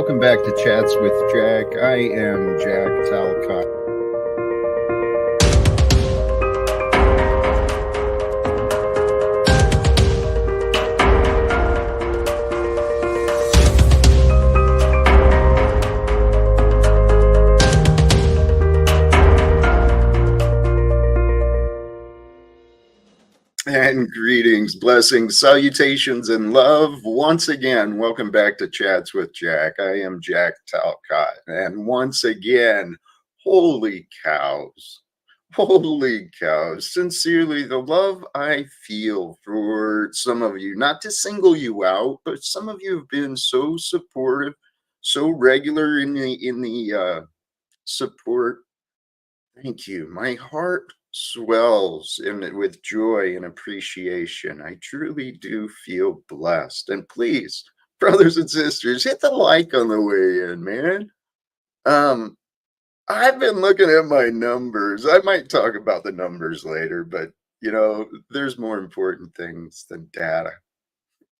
welcome back to Chats with Jack. I am Jack Talcott. And greetings, blessings, salutations, and love. Once again, welcome back to Chats with Jack. I am Jack Talcott. And once again, holy cows, sincerely, the love I feel for some of you, not to single you out, but some of you have been so supportive, so regular in the support. Thank you. My heart swells with joy and appreciation. I truly do feel blessed. And please, brothers and sisters, hit the like on the way in, man. I've been looking at my numbers. I might talk about the numbers later, but you know, there's more important things than data.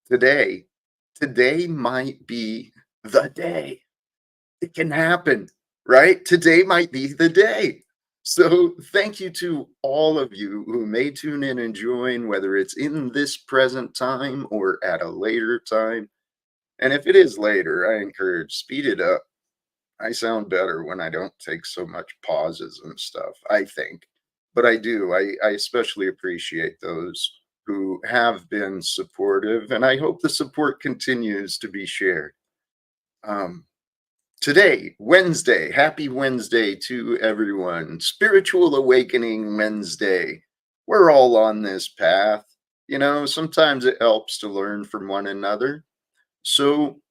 Today might be the day. It can happen, right? Today might be the day. So thank you to all of you who may tune in and join, whether it's in this present time or at a later time. And if it is later, I encourage speed it up. I sound better when I don't take so much pauses and stuff, I think. But I do. I especially appreciate those who have been supportive, and I hope the support continues to be shared. Today, Wednesday, happy Wednesday to everyone. Spiritual Awakening Wednesday. We're all on this path. You know, sometimes it helps to learn from one another. So,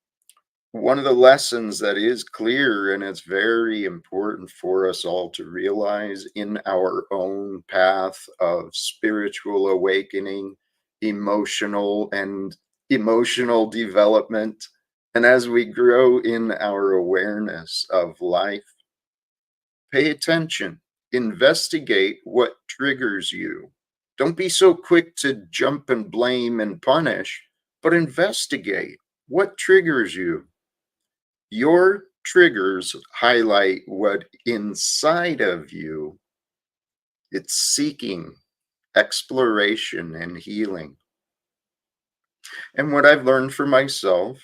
one of the lessons that is clear, and it's very important for us all to realize in our own path of spiritual awakening, emotional development, and as we grow in our awareness of life, pay attention, investigate what triggers you. Don't be so quick to jump and blame and punish, but investigate what triggers you. Your triggers highlight what inside of you it's seeking exploration and healing. And what I've learned for myself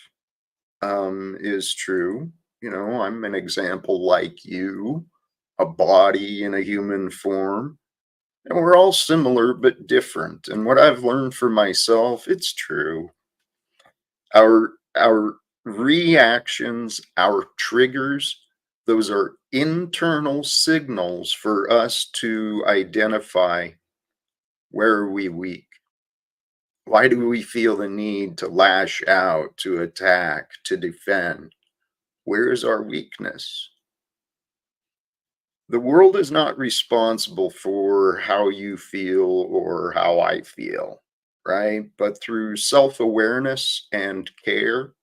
is true. You know, I'm an example like you, a body in a human form, and we're all similar but different. And what I've learned for myself, it's true. Our reactions, our triggers, those are internal signals for us to identify where are we weak. Why do we feel the need to lash out, to attack, to defend? Where is our weakness? The world is not responsible for how you feel or how I feel, right? But through self-awareness and care,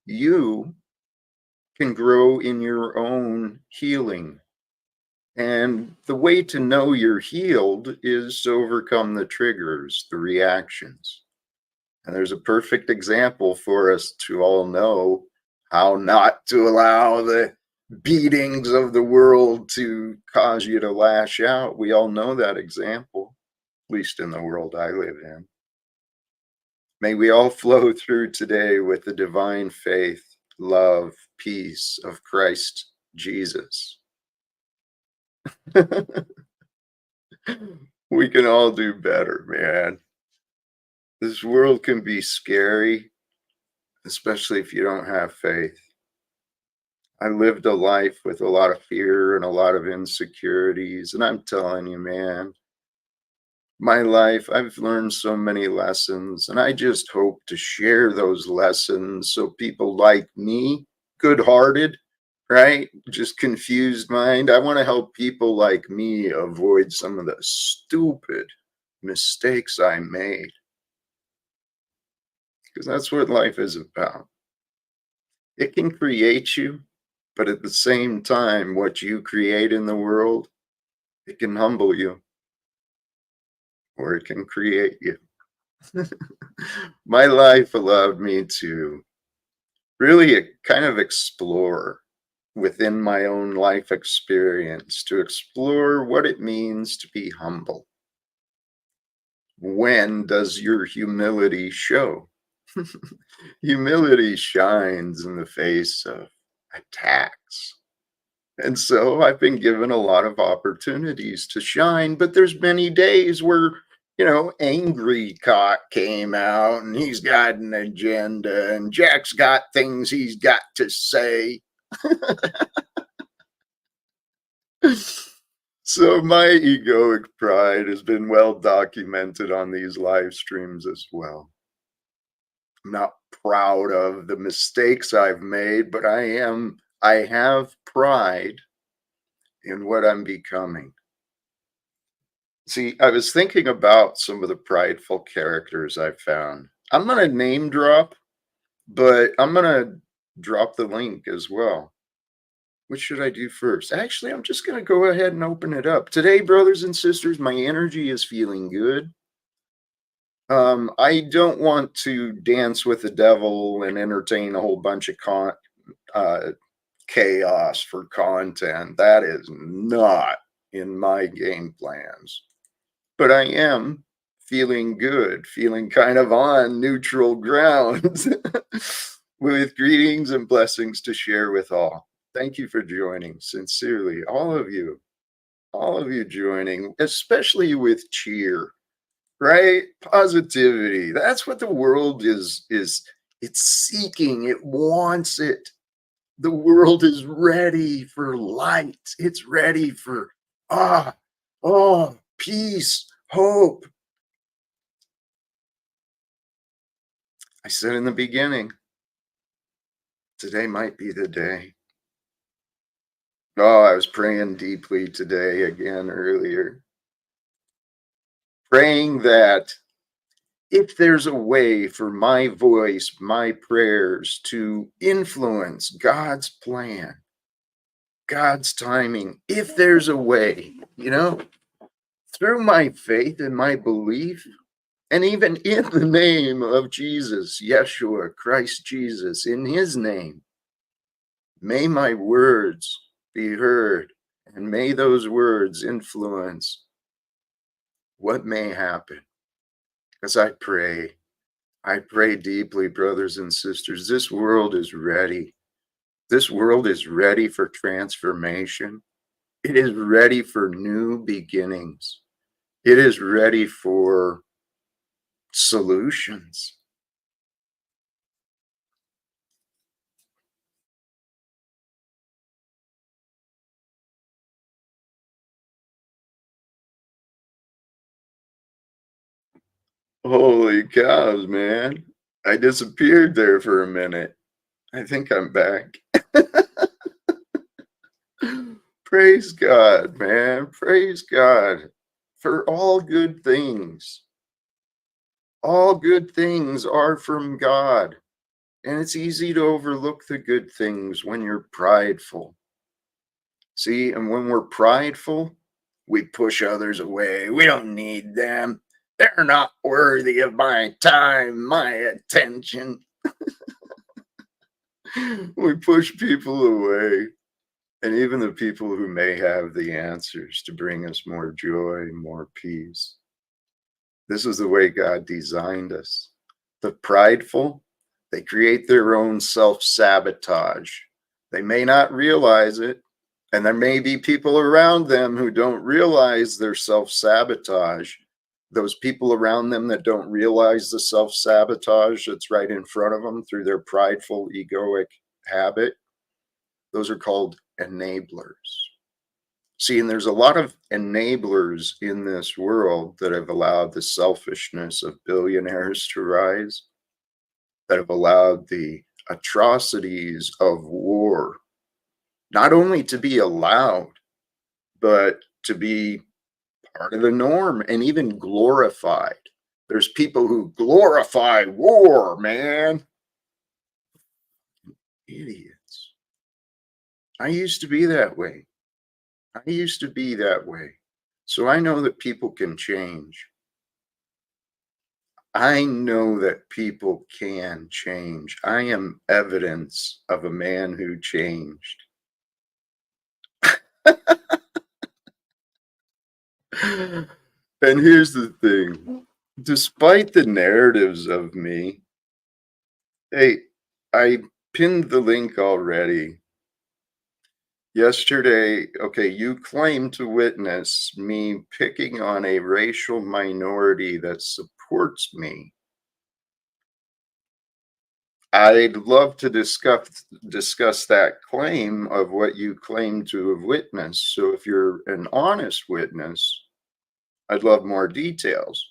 you can grow in your own healing. And the way to know you're healed is to overcome the triggers, the reactions. And there's a perfect example for us to all know how not to allow the beatings of the world to cause you to lash out. We all know that example, at least in the world I live in. May we all flow through today with the divine faith, love, peace of Christ Jesus. We can all do better, man. This world can be scary, especially if you don't have faith. I lived a life with a lot of fear and a lot of insecurities, and I'm telling you, man, my life, I've learned so many lessons, and I just hope to share those lessons so people like me, good-hearted, right? Just confused mind. I want to help people like me avoid some of the stupid mistakes I made. Because that's what life is about. It can create you, but at the same time, what you create in the world, it can humble you, or it can create you. My life allowed me to really kind of explore within my own life experience to explore what it means to be humble. When does your humility show? Humility shines in the face of attacks. And so I've been given a lot of opportunities to shine, but there's many days where, angry cock came out and he's got an agenda and Jack's got things he's got to say. So my egoic pride has been well documented on these live streams as well. I'm not proud of the mistakes I've made, but I have pride in what I'm becoming. See, I was thinking about some of the prideful characters I found. I'm going to name drop, but I'm going to drop the link as well. What should I do first? Actually, I'm just going to go ahead and open it up. Today, brothers and sisters, my energy is feeling good. I don't want to dance with the devil and entertain a whole bunch of uh, chaos for content. That is not in my game plans. But I am feeling good, feeling kind of on neutral ground with greetings and blessings to share with all. Thank you for joining. Sincerely, all of you joining, especially with cheer, right? Positivity. That's what the world is it's seeking. It wants it. The world is ready for light. It's ready for ah, peace, hope. I said in the beginning, today might be the day. Oh, I was praying deeply today again earlier, praying that if there's a way for my voice, my prayers to influence God's plan, God's timing, if there's a way, through my faith and my belief, and even in the name of Jesus, Yeshua, Christ Jesus, in his name, may my words be heard, and may those words influence what may happen. As I pray deeply, brothers and sisters. This world is ready. This world is ready for transformation. It is ready for new beginnings. It is ready for solutions. Holy cows, man. I disappeared there for a minute. I think I'm back. Praise God, man. Praise God for all good things. All good things are from God. And it's easy to overlook the good things when you're prideful. See, and when we're prideful, we push others away. We don't need them. They're not worthy of my time, my attention. We push people away. And even the people who may have the answers to bring us more joy, more peace. This is the way God designed us. The prideful, they create their own self-sabotage. They may not realize it, and there may be people around them who don't realize their self-sabotage. Those people around them that don't realize the self-sabotage that's right in front of them through their prideful, egoic habit, those are called enablers. See, and there's a lot of enablers in this world that have allowed the selfishness of billionaires to rise, that have allowed the atrocities of war not only to be allowed, but to be part of the norm and even glorified. There's people who glorify war, man. Idiots. I used to be that way. I used to be that way. So I know that people can change. I know that people can change. I am evidence of a man who changed. And here's the thing, despite the narratives of me, hey, I pinned the link already. Yesterday, okay, you claim to witness me picking on a racial minority that supports me. I'd love to discuss that claim of what you claim to have witnessed. So if you're an honest witness, I'd love more details.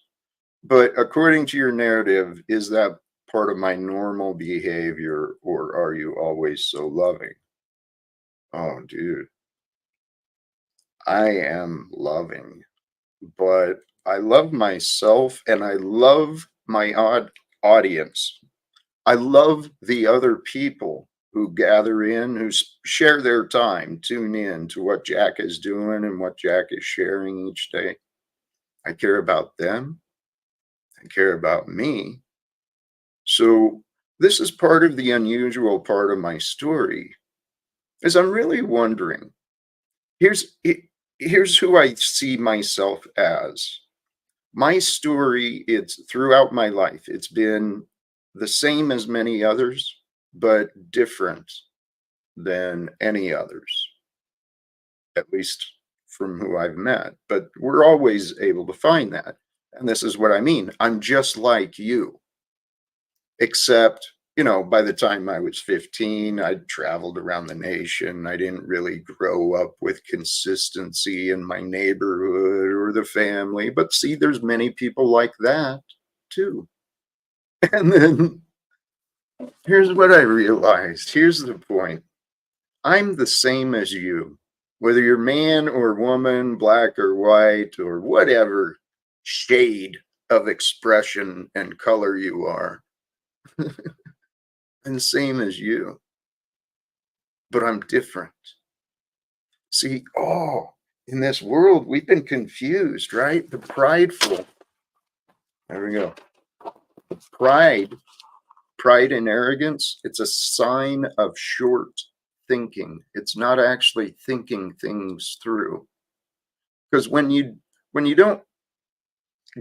But according to your narrative, is that part of my normal behavior or are you always so loving? Oh, dude, I am loving, but I love myself and I love my audience. I love the other people who gather in, share their time, tune in to what Jack is doing and what Jack is sharing each day. I care about them. I care about me. So this is part of the unusual part of my story is I'm really wondering, here's here's who I see myself as. My story, it's throughout my life. It's been the same as many others, but different than any others, at least from who I've met. But we're always able to find that. And this is what I mean. I'm just like you, except, by the time I was 15, I'd traveled around the nation. I didn't really grow up with consistency in my neighborhood or the family. But see, there's many people like that too. And then here's what I realized. Here's the point. I'm the same as you, whether you're man or woman, black or white, or whatever shade of expression and color you are. I'm the same as you, but I'm different. See, in this world, we've been confused, right? The prideful. There we go. Pride, pride and arrogance, it's a sign of short thinking. It's not actually thinking things through. Because when you don't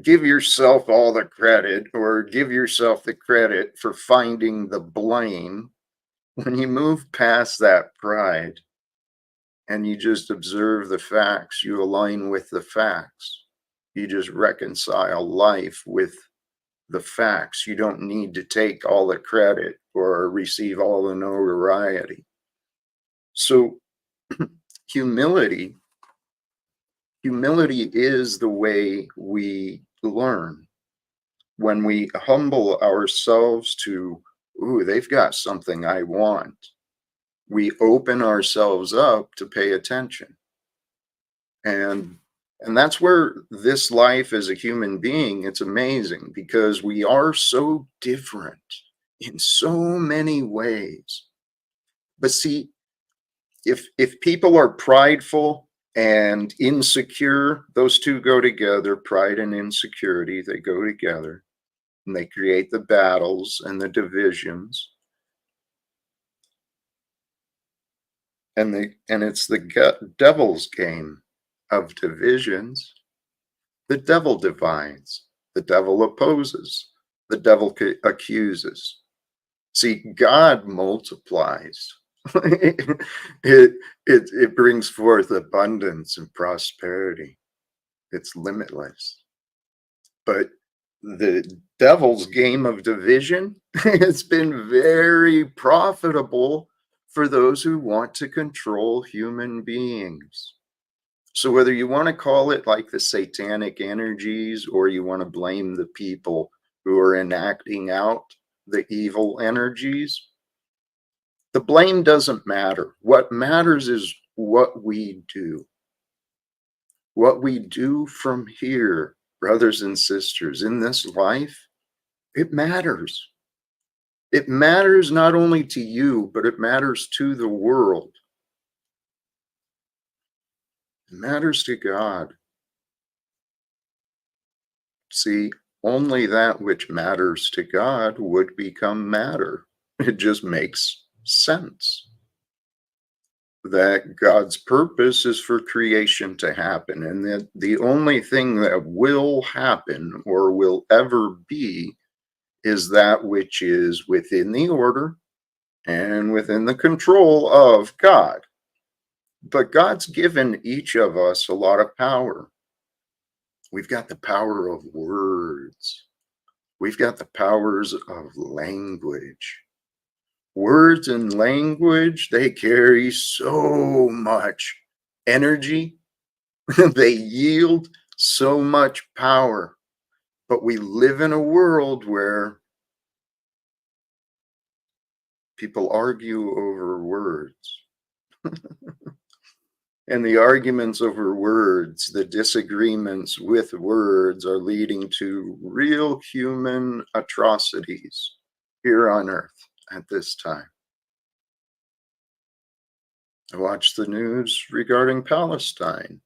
give yourself all the credit or give yourself the credit for finding the blame, when you move past that pride and you just observe the facts, you align with the facts. You just reconcile life with the facts. You don't need to take all the credit or receive all the notoriety. So humility humility is the way we learn. When we humble ourselves to, ooh, they've got something I want, we open ourselves up to pay attention. And and that's where this life as a human being, it's amazing because we are so different in so many ways. But see, if people are prideful and insecure, those two go together, pride and insecurity, they go together and they create the battles and the divisions and it's the devil's game of divisions. The devil divides, the devil opposes, the devil accuses. See, God multiplies. It brings forth abundance and prosperity. It's limitless. But the devil's game of division has been very profitable for those who want to control human beings. So whether you want to call it like the satanic energies or you want to blame the people who are enacting out the evil energies, the blame doesn't matter. What matters is what we do. What we do from here, brothers and sisters, in this life, it matters. It matters not only to you, but it matters to the world. It matters to God. See, only that which matters to God would become matter. It just makes sense that God's purpose is for creation to happen, and that the only thing that will happen or will ever be is that which is within the order and within the control of God. But God's given each of us a lot of power. We've got the power of words. We've got the powers of language. Words and language, they carry so much energy. They yield so much power. But we live in a world where people argue over words. And the arguments over words, the disagreements with words are leading to real human atrocities here on earth at this time. I watch the news regarding Palestine.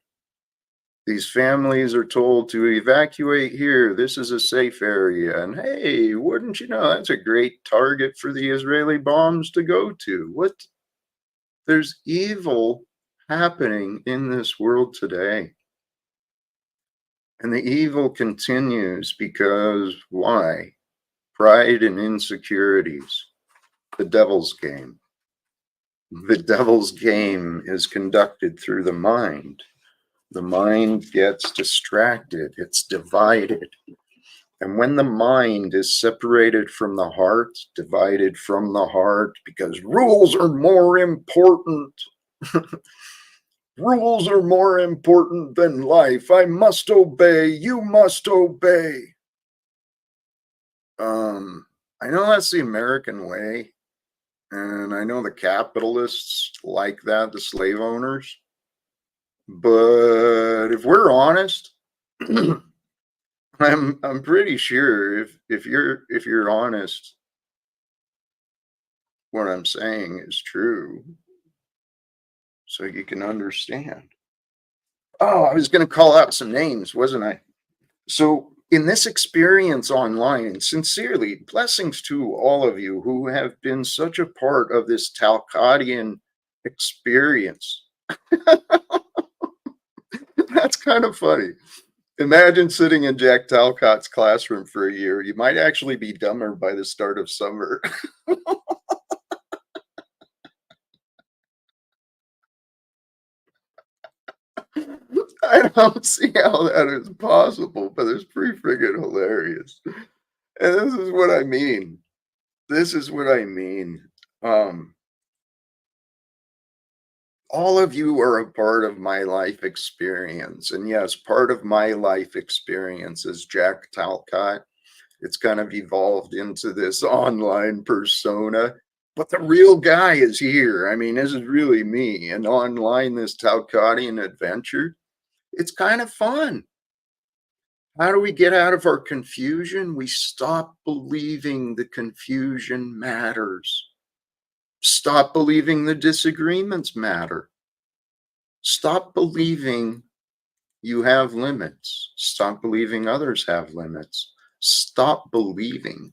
These families are told to evacuate here. This is a safe area. And hey, wouldn't you know, that's a great target for the Israeli bombs to go to. What? There's evil happening in this world today. And the evil continues because why? Pride and insecurities. The devil's game. The devil's game is conducted through the mind. The mind gets distracted, it's divided. And when the mind is separated from the heart, divided from the heart, because rules are more important. Rules are more important than life. I must obey. You must obey. I know that's the American way. And I know the capitalists like that, the slave owners. But if we're honest, I'm pretty sure if you're honest, what I'm saying is true. So you can understand. Oh, I was going to call out some names, wasn't I? So in this experience online, sincerely, blessings to all of you who have been such a part of this Talcottian experience. That's kind of funny. Imagine sitting in Jack Talcott's classroom for a year. You might actually be dumber by the start of summer. I don't see how that is possible, but it's pretty friggin' hilarious. And this is what I mean. This is what I mean. Um, all of you are a part of my life experience. And yes, part of my life experience is Jack Talcott. It's kind of evolved into this online persona, but the real guy is here. I mean, this is really me. And online, this Talcottian adventure, it's kind of fun. How do we get out of our confusion? We stop believing the confusion matters. Stop believing the disagreements matter. Stop believing you have limits. Stop believing others have limits. Stop believing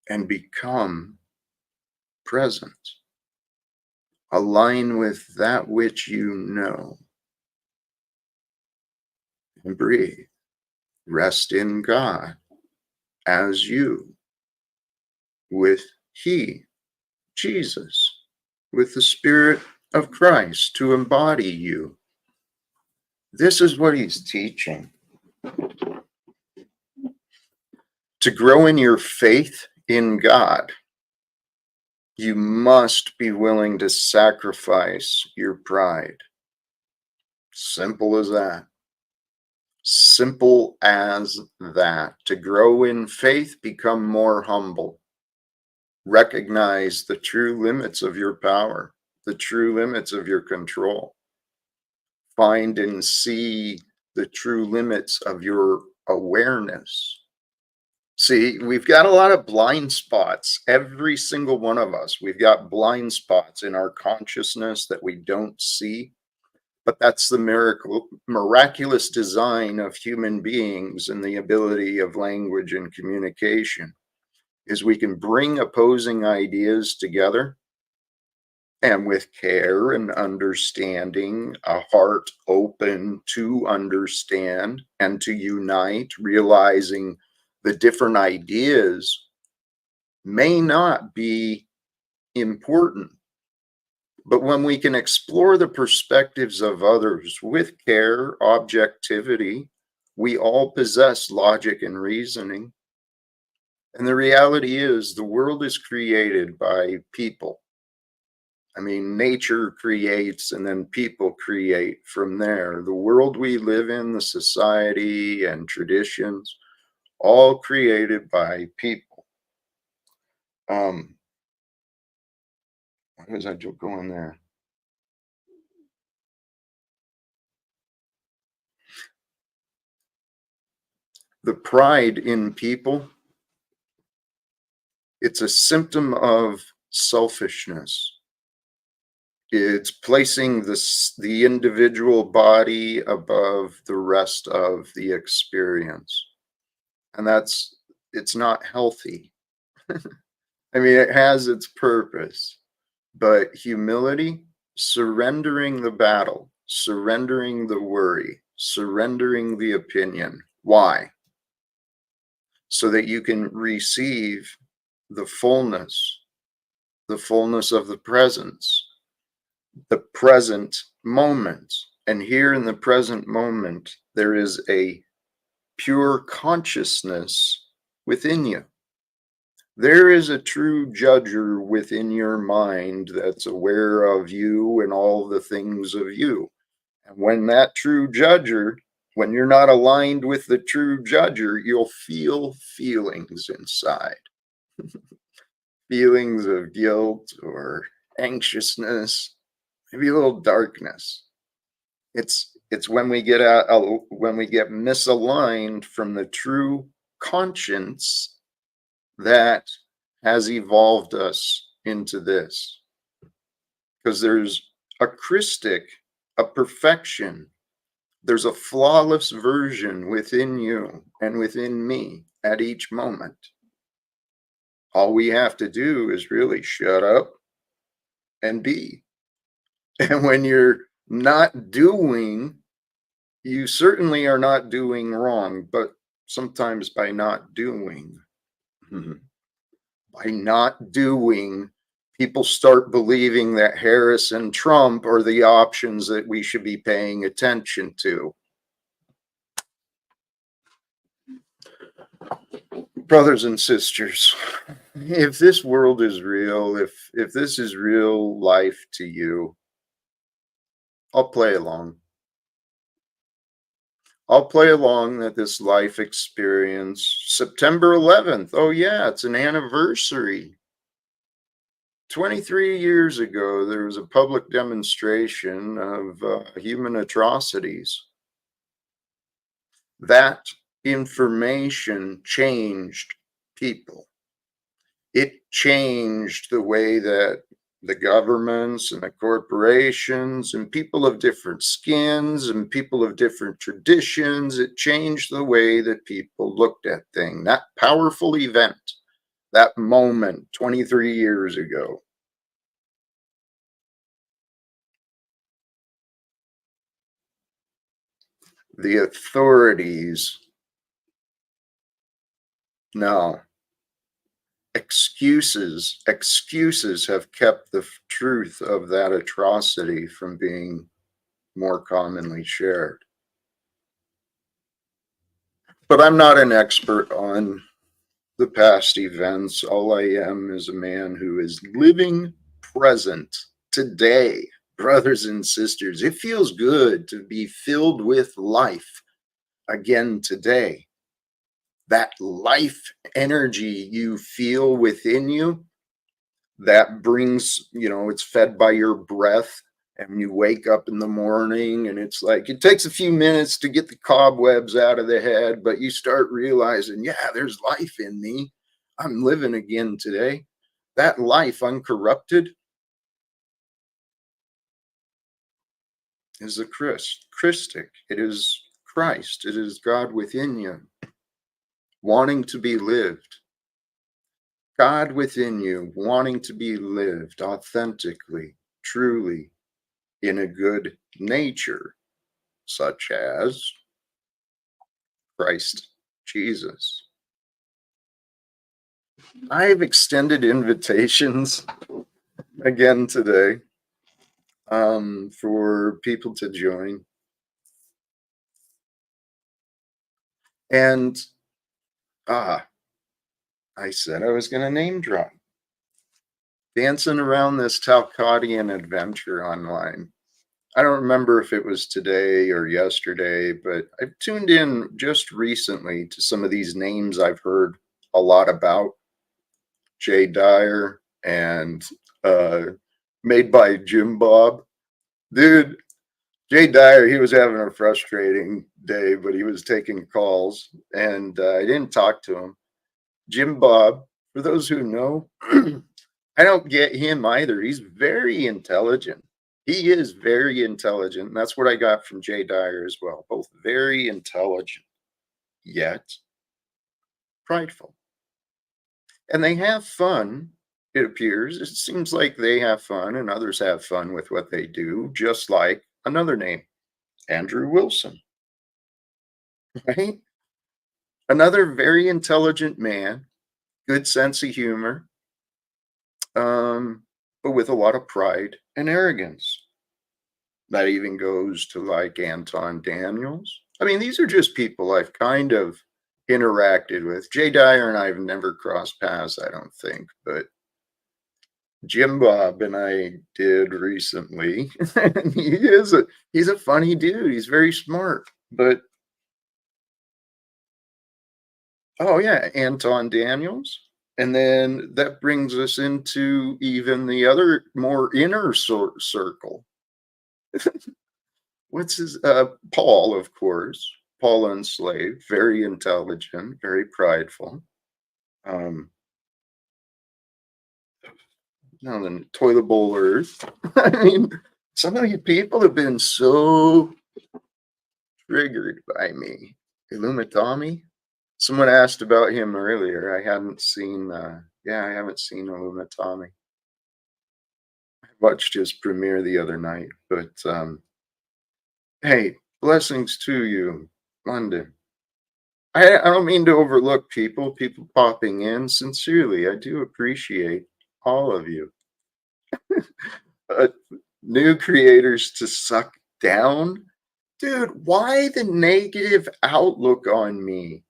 and become present. Align with that which you know. And breathe. Rest in God as you, with He, Jesus, with the Spirit of Christ to embody you. This is what He's teaching. To grow in your faith in God, you must be willing to sacrifice your pride. Simple as that. Simple as that. To grow in faith, become more humble. Recognize the true limits of your power, the true limits of your control. Find and see the true limits of your awareness. See, we've got a lot of blind spots. Every single one of us, we've got blind spots in our consciousness that we don't see. But that's the miraculous design of human beings and the ability of language and communication is we can bring opposing ideas together and with care and understanding, a heart open to understand and to unite, realizing the different ideas may not be important. But when we can explore the perspectives of others with care, objectivity, we all possess logic and reasoning. And the reality is, the world is created by people. I mean, nature creates and then people create from there. The world we live in, the society and traditions, all created by people. What was I going there? The pride in people, it's a symptom of selfishness. It's placing the individual body above the rest of the experience. And it's not healthy. I mean, it has its purpose, but humility, surrendering the battle, surrendering the worry, surrendering the opinion. Why? So that you can receive the fullness of the present moment. And here in the present moment, there is a pure consciousness within you. There is a true judger within your mind that's aware of you and all the things of you. And when that true judger, when you're not aligned with the true judger, you'll feel feelings inside. Feelings of guilt or anxiousness, maybe a little darkness. It's when we get misaligned from the true conscience that has evolved us into this. Because there's a Christic, a perfection. There's a flawless version within you and within me at each moment. All we have to do is really shut up and be. And when you're not doing, you certainly are not doing wrong, but sometimes by not doing, by not doing, people start believing that Harris and Trump are the options that we should be paying attention to. Brothers and sisters, if this world is real, if this is real life to you, I'll play along. I'll play along that this life experience, September 11th, oh yeah, it's an anniversary. 23 years ago, there was a public demonstration of human atrocities. That information changed people. It changed the way that the governments and the corporations and people of different skins and people of different traditions, it changed the way that people looked at things. That powerful event, that moment 23 years ago. The authorities, no, excuses have kept the truth of that atrocity from being more commonly shared. But I'm not an expert on the past events. All I am is a man who is living present today. Brothers and sisters, it feels good to be filled with life again today. That life energy you feel within you, that brings, it's fed by your breath. And you wake up in the morning and it's like, it takes a few minutes to get the cobwebs out of the head, but you start realizing, yeah, there's life in me. I'm living again today. That life uncorrupted, is the Christic. It is Christ. It is God within you, wanting to be lived. God within you, wanting to be lived authentically, truly, in a good nature, such as Christ Jesus. I've extended invitations again today for people to join. And I said I was going to name drop. Dancing around this Talcottian adventure online. I don't remember if it was today or yesterday, but I've tuned in just recently to some of these names I've heard a lot about. Jay Dyer and uh, made by Jim Bob. Dude, Jay Dyer, he was having a frustrating day, but he was taking calls, and I didn't talk to him. Jim Bob, for those who know, I don't get him either. He's very intelligent. He is very intelligent. And that's what I got from Jay Dyer as well. Both very intelligent, yet prideful. And they have fun, it appears. It seems like they have fun and others have fun with what they do, just like another name, Andrew Wilson, right? Another very intelligent man, good sense of humor, but with a lot of pride and arrogance. That even goes to like Anton Daniels. I mean, these are just people I've kind of interacted with. Jay Dyer and I have never crossed paths, I don't think, but Jim Bob and I did recently. And he's a funny dude. He's very smart. But oh yeah, Anton Daniels. And then that brings us into even the other more inner circle. What's his Paul, of course. Paul Enslaved, very intelligent, very prideful. Um now the toilet bowl earth. I mean, some of you people have been so triggered by me. Illumitami? Someone asked about him earlier. I hadn't seen I haven't seen Illumitami. I watched his premiere the other night, but hey, blessings to you, London. I don't mean to overlook people popping in. Sincerely, I do appreciate all of you. But new creators to suck down? Dude, why the negative outlook on me?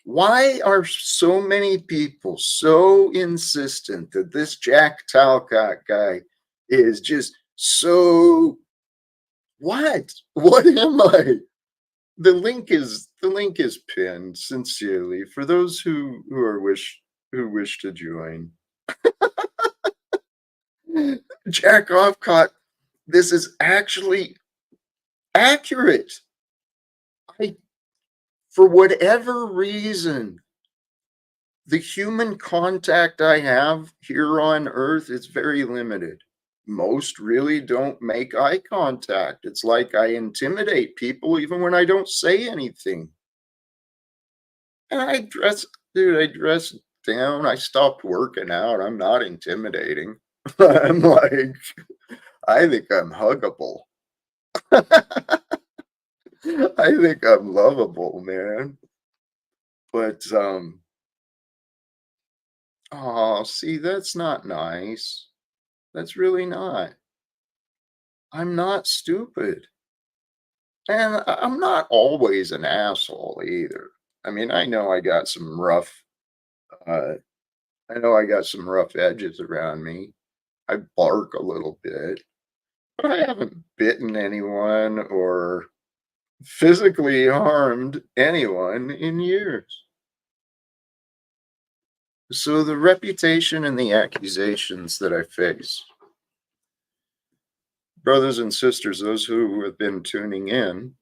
Why are so many people so insistent that this Jack Talcott guy is just so what? What am I? The link is pinned, sincerely, for those who wish to join. Jack Offcott, this is actually accurate. I For whatever reason, the human contact I have here on Earth is very limited. Most really don't make eye contact. It's like I intimidate people even when I don't say anything. And I dress down. I stopped working out. I'm not intimidating. I'm like, I think I'm huggable. I think I'm lovable, man. But oh, see, that's not nice. That's really not. I'm not stupid. And I'm not always an asshole either. I mean, uh, I know I got some rough edges around me. I bark a little bit, but I haven't bitten anyone or physically harmed anyone in years. So the reputation and the accusations that I face, brothers and sisters, those who have been tuning in,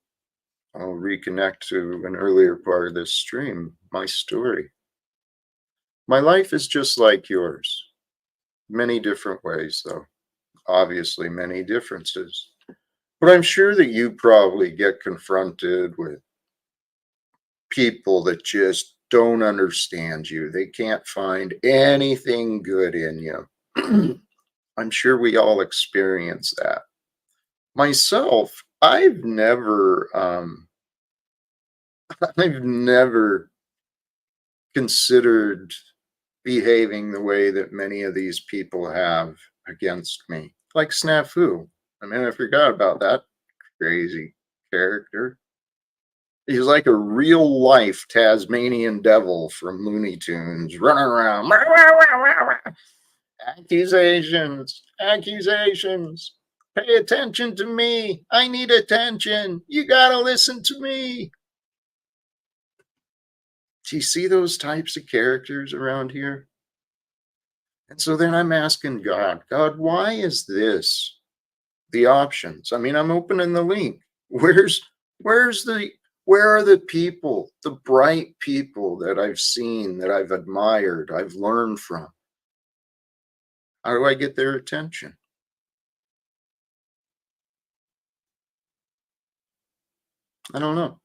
I'll reconnect to an earlier part of this stream, my story. My life is just like yours. Many different ways, though. Obviously, many differences. But I'm sure that you probably get confronted with people that just don't understand you. They can't find anything good in you. I'm sure we all experience that. Myself, I've never considered behaving the way that many of these people have against me. Like Snafu. I mean, I forgot about that crazy character. He's like a real life Tasmanian devil from Looney Tunes running around. Accusations, accusations. Pay attention to me. I need attention. You gotta listen to me. Do you see those types of characters around here? And so then I'm asking God, God, why is this the options? I mean, I'm opening the link. Where's the where are the people, the bright people that I've seen, that I've admired, I've learned from? How do I get their attention? I don't know.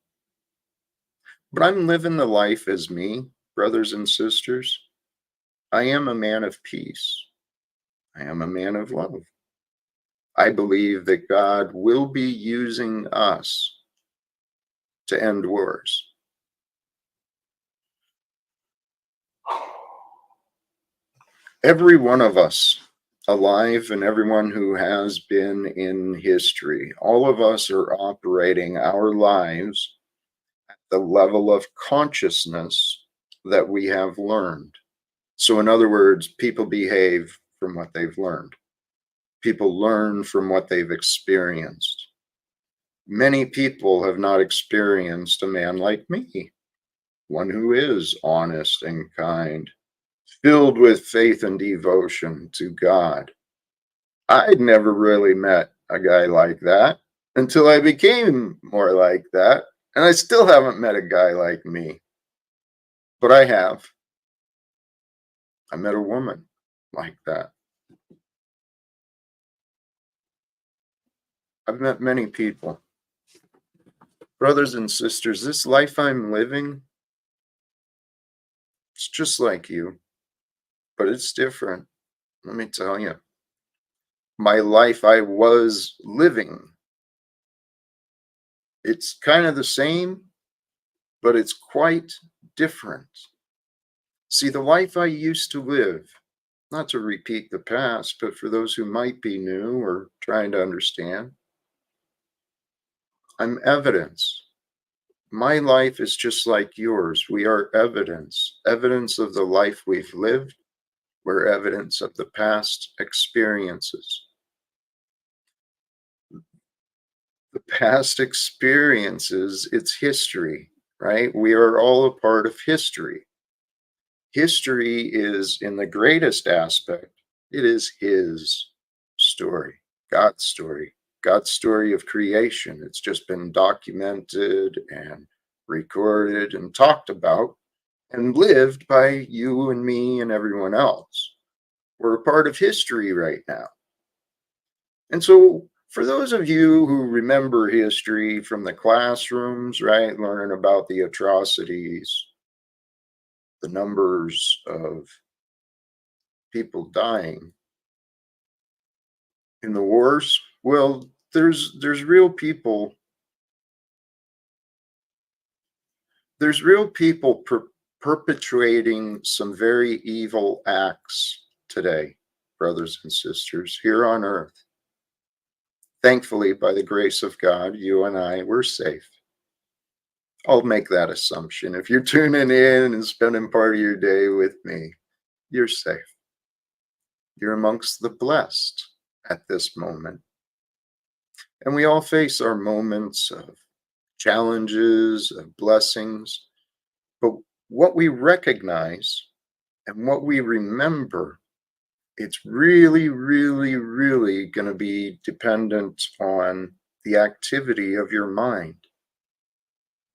But I'm living the life as me, brothers and sisters. I am a man of peace. I am a man of love. I believe that God will be using us to end wars. Every one of us alive and everyone who has been in history, all of us are operating our lives at the level of consciousness that we have learned. So, in other words, people behave from what they've learned. People learn from what they've experienced. Many people have not experienced a man like me, one who is honest and kind, filled with faith and devotion to God. I'd never really met a guy like that until I became more like that. And I still haven't met a guy like me, but I have. I met a woman like that. I've met many people. Brothers and sisters, this life I'm living, it's just like you, but it's different. Let me tell you, my life I was living, it's kind of the same, but it's quite different. See, the life I used to live, not to repeat the past, but for those who might be new or trying to understand, I'm evidence. My life is just like yours. We are evidence, evidence of the life we've lived. We're evidence of the past experiences. The past experiences, it's history, right? We are all a part of history. History is, in the greatest aspect, it is his story, God's story of creation. It's just been documented and recorded and talked about and lived by you and me and everyone else. We're a part of history right now. And so, for those of you who remember history from the classrooms, right, learning about the atrocities, the numbers of people dying in the wars, well, there's real people, perpetrating some very evil acts today, brothers and sisters, here on earth. Thankfully, by the grace of God, you and I, we're safe. I'll make that assumption. If you're tuning in and spending part of your day with me, you're safe. You're amongst the blessed at this moment. And we all face our moments of challenges, of blessings. But what we recognize and what we remember, it's really, really, really going to be dependent on the activity of your mind.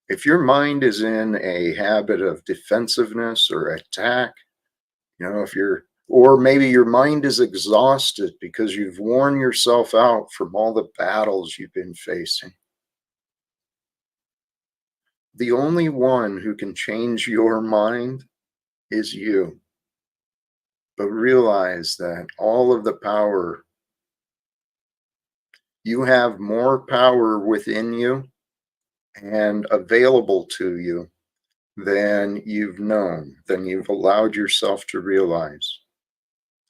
If your mind is in a habit of defensiveness or attack, if you're Or maybe your mind is exhausted because you've worn yourself out from all the battles you've been facing. The only one who can change your mind is you. But realize that all of the power, you have more power within you and available to you than you've known, than you've allowed yourself to realize.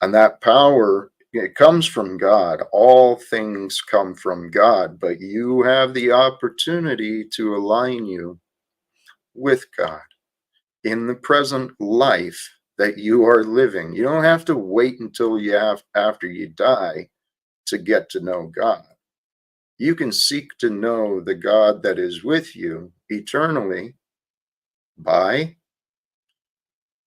And that power, it comes from God. All things come from God, but you have the opportunity to align you with God in the present life that you are living. You don't have to wait until after you die to get to know God. You can seek to know the God that is with you eternally by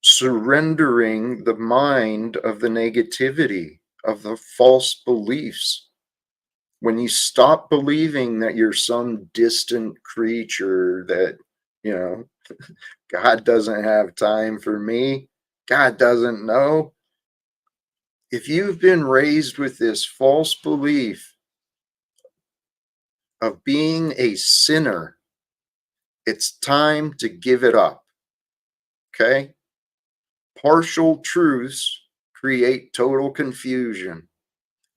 surrendering the mind of the negativity, of the false beliefs. When you stop believing that you're some distant creature, that, you know, God doesn't have time for me, God doesn't know. If you've been raised with this false belief of being a sinner, it's time to give it up. Okay? Partial truths create total confusion.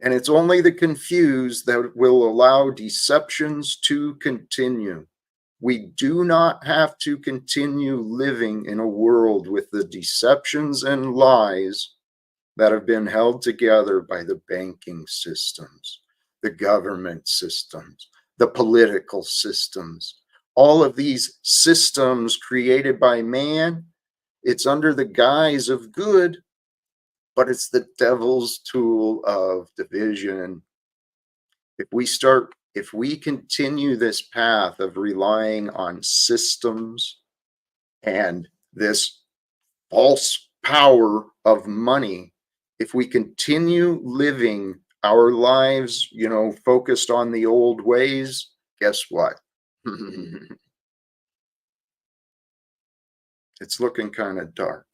And it's only the confused that will allow deceptions to continue. We do not have to continue living in a world with the deceptions and lies that have been held together by the banking systems, the government systems, the political systems. All of these systems created by man, it's under the guise of good, but it's the devil's tool of division. If we continue this path of relying on systems and this false power of money, if we continue living our lives, focused on the old ways, guess what? It's looking kind of dark.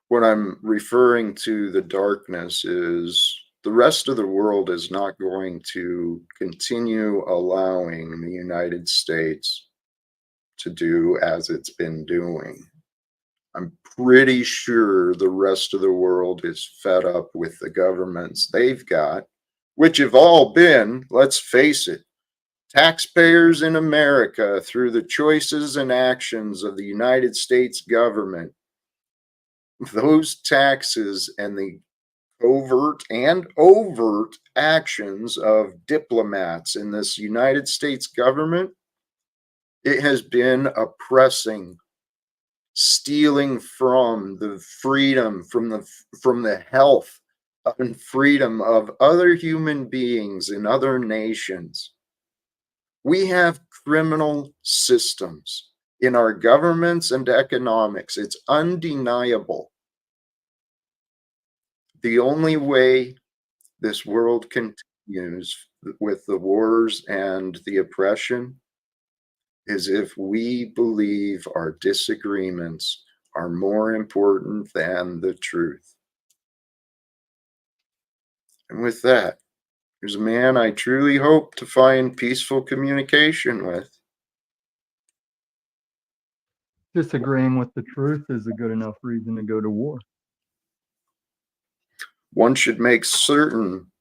What I'm referring to the darkness is the rest of the world is not going to continue allowing the United States to do as it's been doing. I'm pretty sure the rest of the world is fed up with the governments they've got, which have all been, let's face it, taxpayers in America through the choices and actions of the United States government. Those taxes and the covert and overt actions of diplomats in this United States government, it has been oppressing, stealing from the freedom, from the health and freedom of other human beings in other nations. We have criminal systems in our governments and economics. It's undeniable. The only way this world continues with the wars and the oppression is if we believe our disagreements are more important than the truth. And with that, here's a man I truly hope to find peaceful communication with. Disagreeing with the truth is a good enough reason to go to war. One should make certain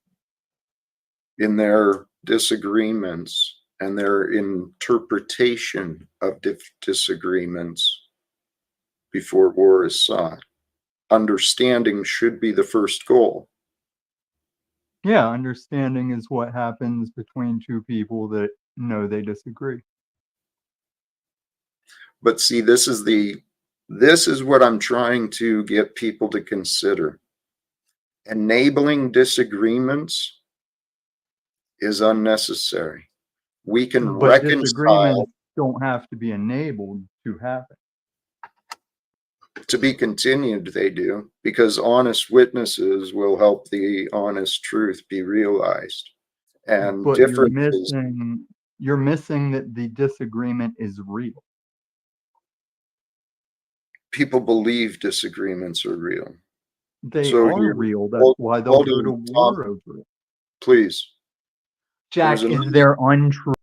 in their disagreements and their interpretation of disagreements before war is sought. Understanding should be the first goal. Yeah, understanding is what happens between two people that know they disagree. But see, this is what I'm trying to get people to consider. Enabling disagreements is unnecessary. We can But reconcile. disagreements don't have to be enabled to happen. To be continued, they do, because honest witnesses will help the honest truth be realized. And But differences. you're missing that the disagreement is real. People believe disagreements are real. They So are here, real. That's hold, why they'll hold go to on, Tom, war over it. please. There's Jack, is another, there untrue?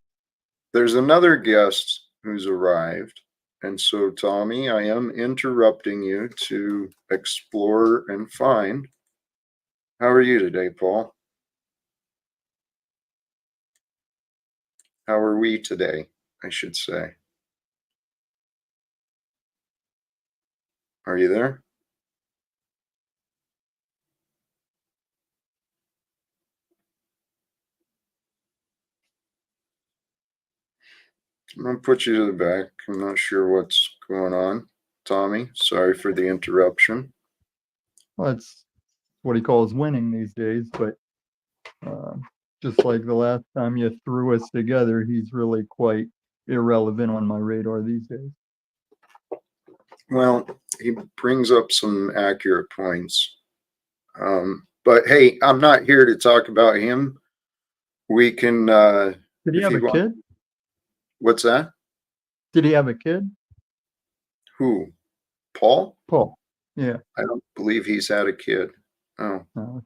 there's another guest who's arrived. And so, Tommy, I am interrupting you to explore and find. How are you today, Paul? How are we today, I should say? Are you there? I'm going to put you to the back. I'm not sure what's going on. Tommy, sorry for the interruption. Well, that's what he calls winning these days. But just like the last time you threw us together, he's really quite irrelevant on my radar these days. Well, he brings up some accurate points. But hey, I'm not here to talk about him. We can, Did he if have you a want. kid? What's that? Did he have a kid? Who? Paul? Paul. Yeah. I don't believe he's had a kid. Oh, Oh,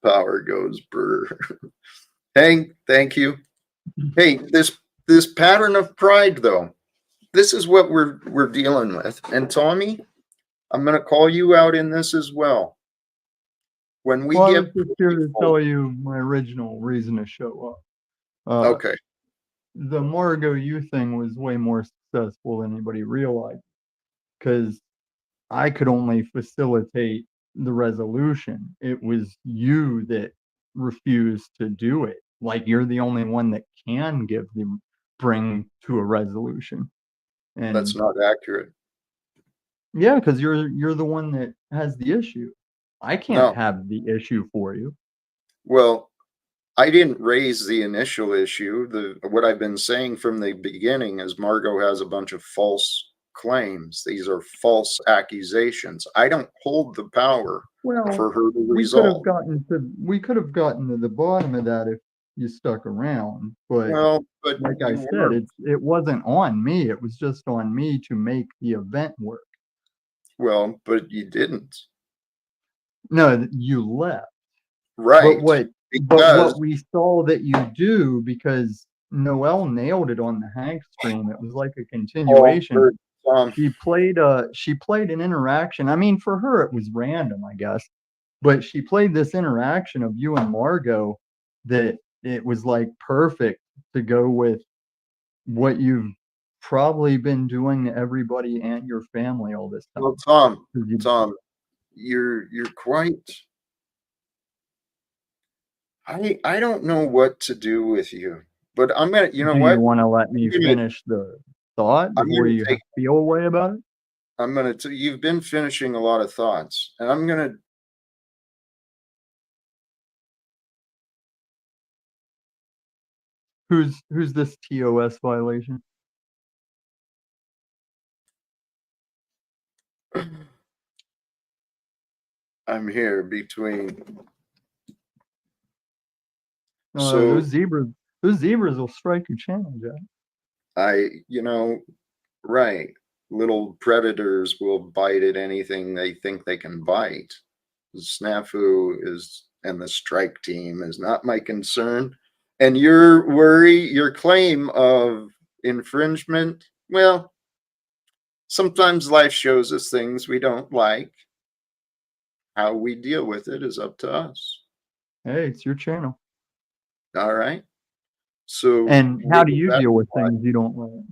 power goes brr. Hey, thank you. Hey, this pattern of pride though, this is what we're dealing with. And Tommy, I'm gonna call you out in this as well. When we well, I was get just here to prideful, tell you my original reason to show up. okay, The Margot U thing was way more successful than anybody realized because I could only facilitate the resolution. It was you that refused to do it. Like you're the only one that can bring to a resolution. that's And not accurate. yeah, because you're the one that has the issue. I can't No, have the issue for you. well, I didn't raise the initial issue. What I've been saying from the beginning is Margot has a bunch of false claims. These are false accusations. I don't hold the power Well, for her to we could have resolve. gotten to the bottom of that if you stuck around, but Well, but like I you said, were, it wasn't on me. It was just on me to make the event work. well, but you didn't. No, you left. But Right. what Because, we saw that you do, because Noelle nailed it on the Hank stream, it was like a Paul, continuation. or Tom, She played an interaction. I mean, for her it was random, I guess. But she played this interaction of you and Margot that it was like perfect to go with what you've probably been doing to everybody and your family all this well, time. Tom, 'Cause you, Tom, you're quite. I don't know what to do with you, but I'm gonna. You know do you what? want to let I'm me gonna. finish the thought I'm before gonna you take. feel a way about it? I'm gonna. You've been finishing a lot of thoughts, and I'm gonna. Who's this TOS violation? I'm here between. Uh, So those zebras, those zebras will strike your channel, Jack. right. Little predators will bite at anything they think they can bite. Snafu is and the strike team is not my concern. And your claim of infringement, well, sometimes life shows us things we don't like. How we deal with it is up to us. Hey, it's your channel. All right. So And how with do you that, deal with things you don't like?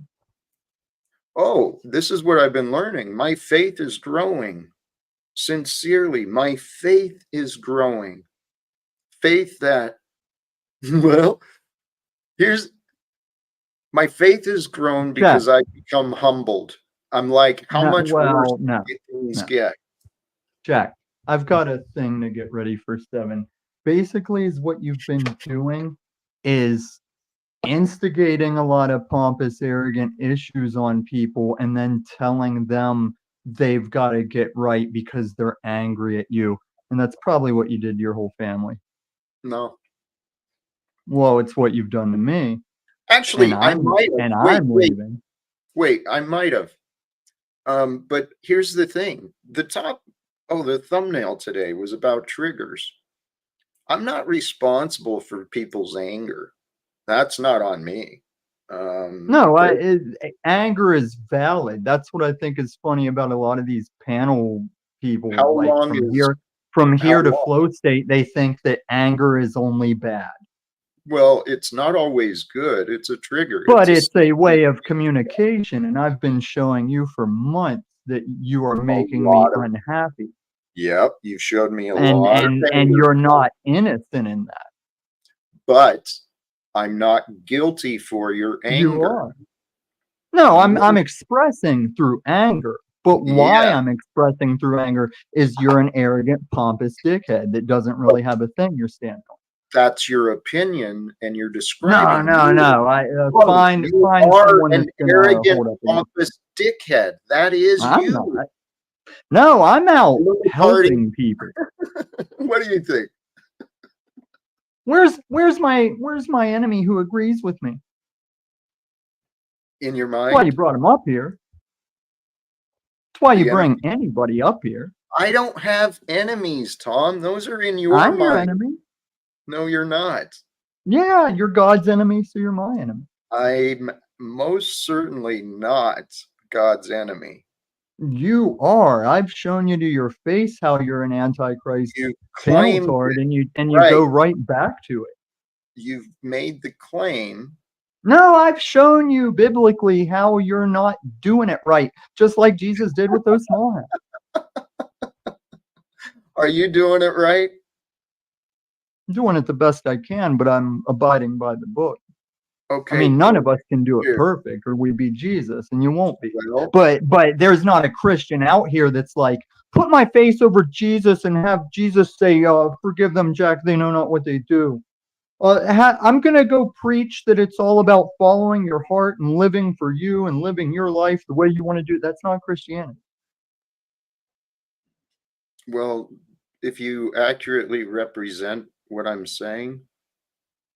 oh, this is what I've been learning. My faith is growing. Sincerely, my faith is growing. Faith that, well, here's my faith has grown Jack, because I become humbled. I'm like, how no, much worse well, no, do things no. get? Jack, I've got a thing to get ready for 7. Basically, is what you've been doing is instigating a lot of pompous, arrogant issues on people and then telling them they've got to get right because they're angry at you. And that's probably what you did to your whole family. No, Well, it's what you've done to me. Actually, I might have. And Wait, I'm wait, leaving. wait. I might have. But here's the thing. The thumbnail today was about triggers. I'm not responsible for people's anger. That's not on me. No, There- anger is valid. That's what I think is funny about a lot of these panel people. how Like long is from how here to long? flow state, they think that anger is only bad. Well, it's not always good. It's a trigger. But It's it's a way of communication, and I've been showing you for months that you are a making me lot of. unhappy, Yep, you showed me a and lot of and anger, you're not innocent in that. but I'm not guilty for your You anger. are. No, You, I'm expressing through anger. But why yeah, I'm expressing through anger is you're an arrogant, pompous dickhead that doesn't but really have a thing you're standing on. that's your opinion, and you're No, describing no, me. no. I Oh, you find are someone an that's gonna arrogant, hold up against. pompous dickhead. That is I'm not. you. No, I'm out Little party. helping people. What do you think? Where's my enemy who agrees with me? In your That's why you mind, brought him up here. That's why you the enemy. bring anybody up here. I don't have enemies, Tom. Those are in your I'm your mind. enemy. No, you're not. Yeah, you're God's enemy, so you're my enemy. I'm most certainly not God's enemy. You are. I've shown you to your face how you're an antichrist You panel claimed tard, it, and you go right. right back to it. You've made the claim. No, I've shown you biblically how you're not doing it right, just like Jesus did with those small hats. Are you doing it right? I'm doing it the best I can, but I'm abiding by the book. I Okay, mean, none good. of us can do it Good. perfect, or we'd be Jesus, and you won't be. Well, But there's not a Christian out here that's like, put my face over Jesus and have Jesus say, "Forgive them, Jack. They know not what they do." I'm gonna go preach that it's all about following your heart and living for you and living your life the way you want to do. That's not Christianity. well, if you accurately represent what I'm saying,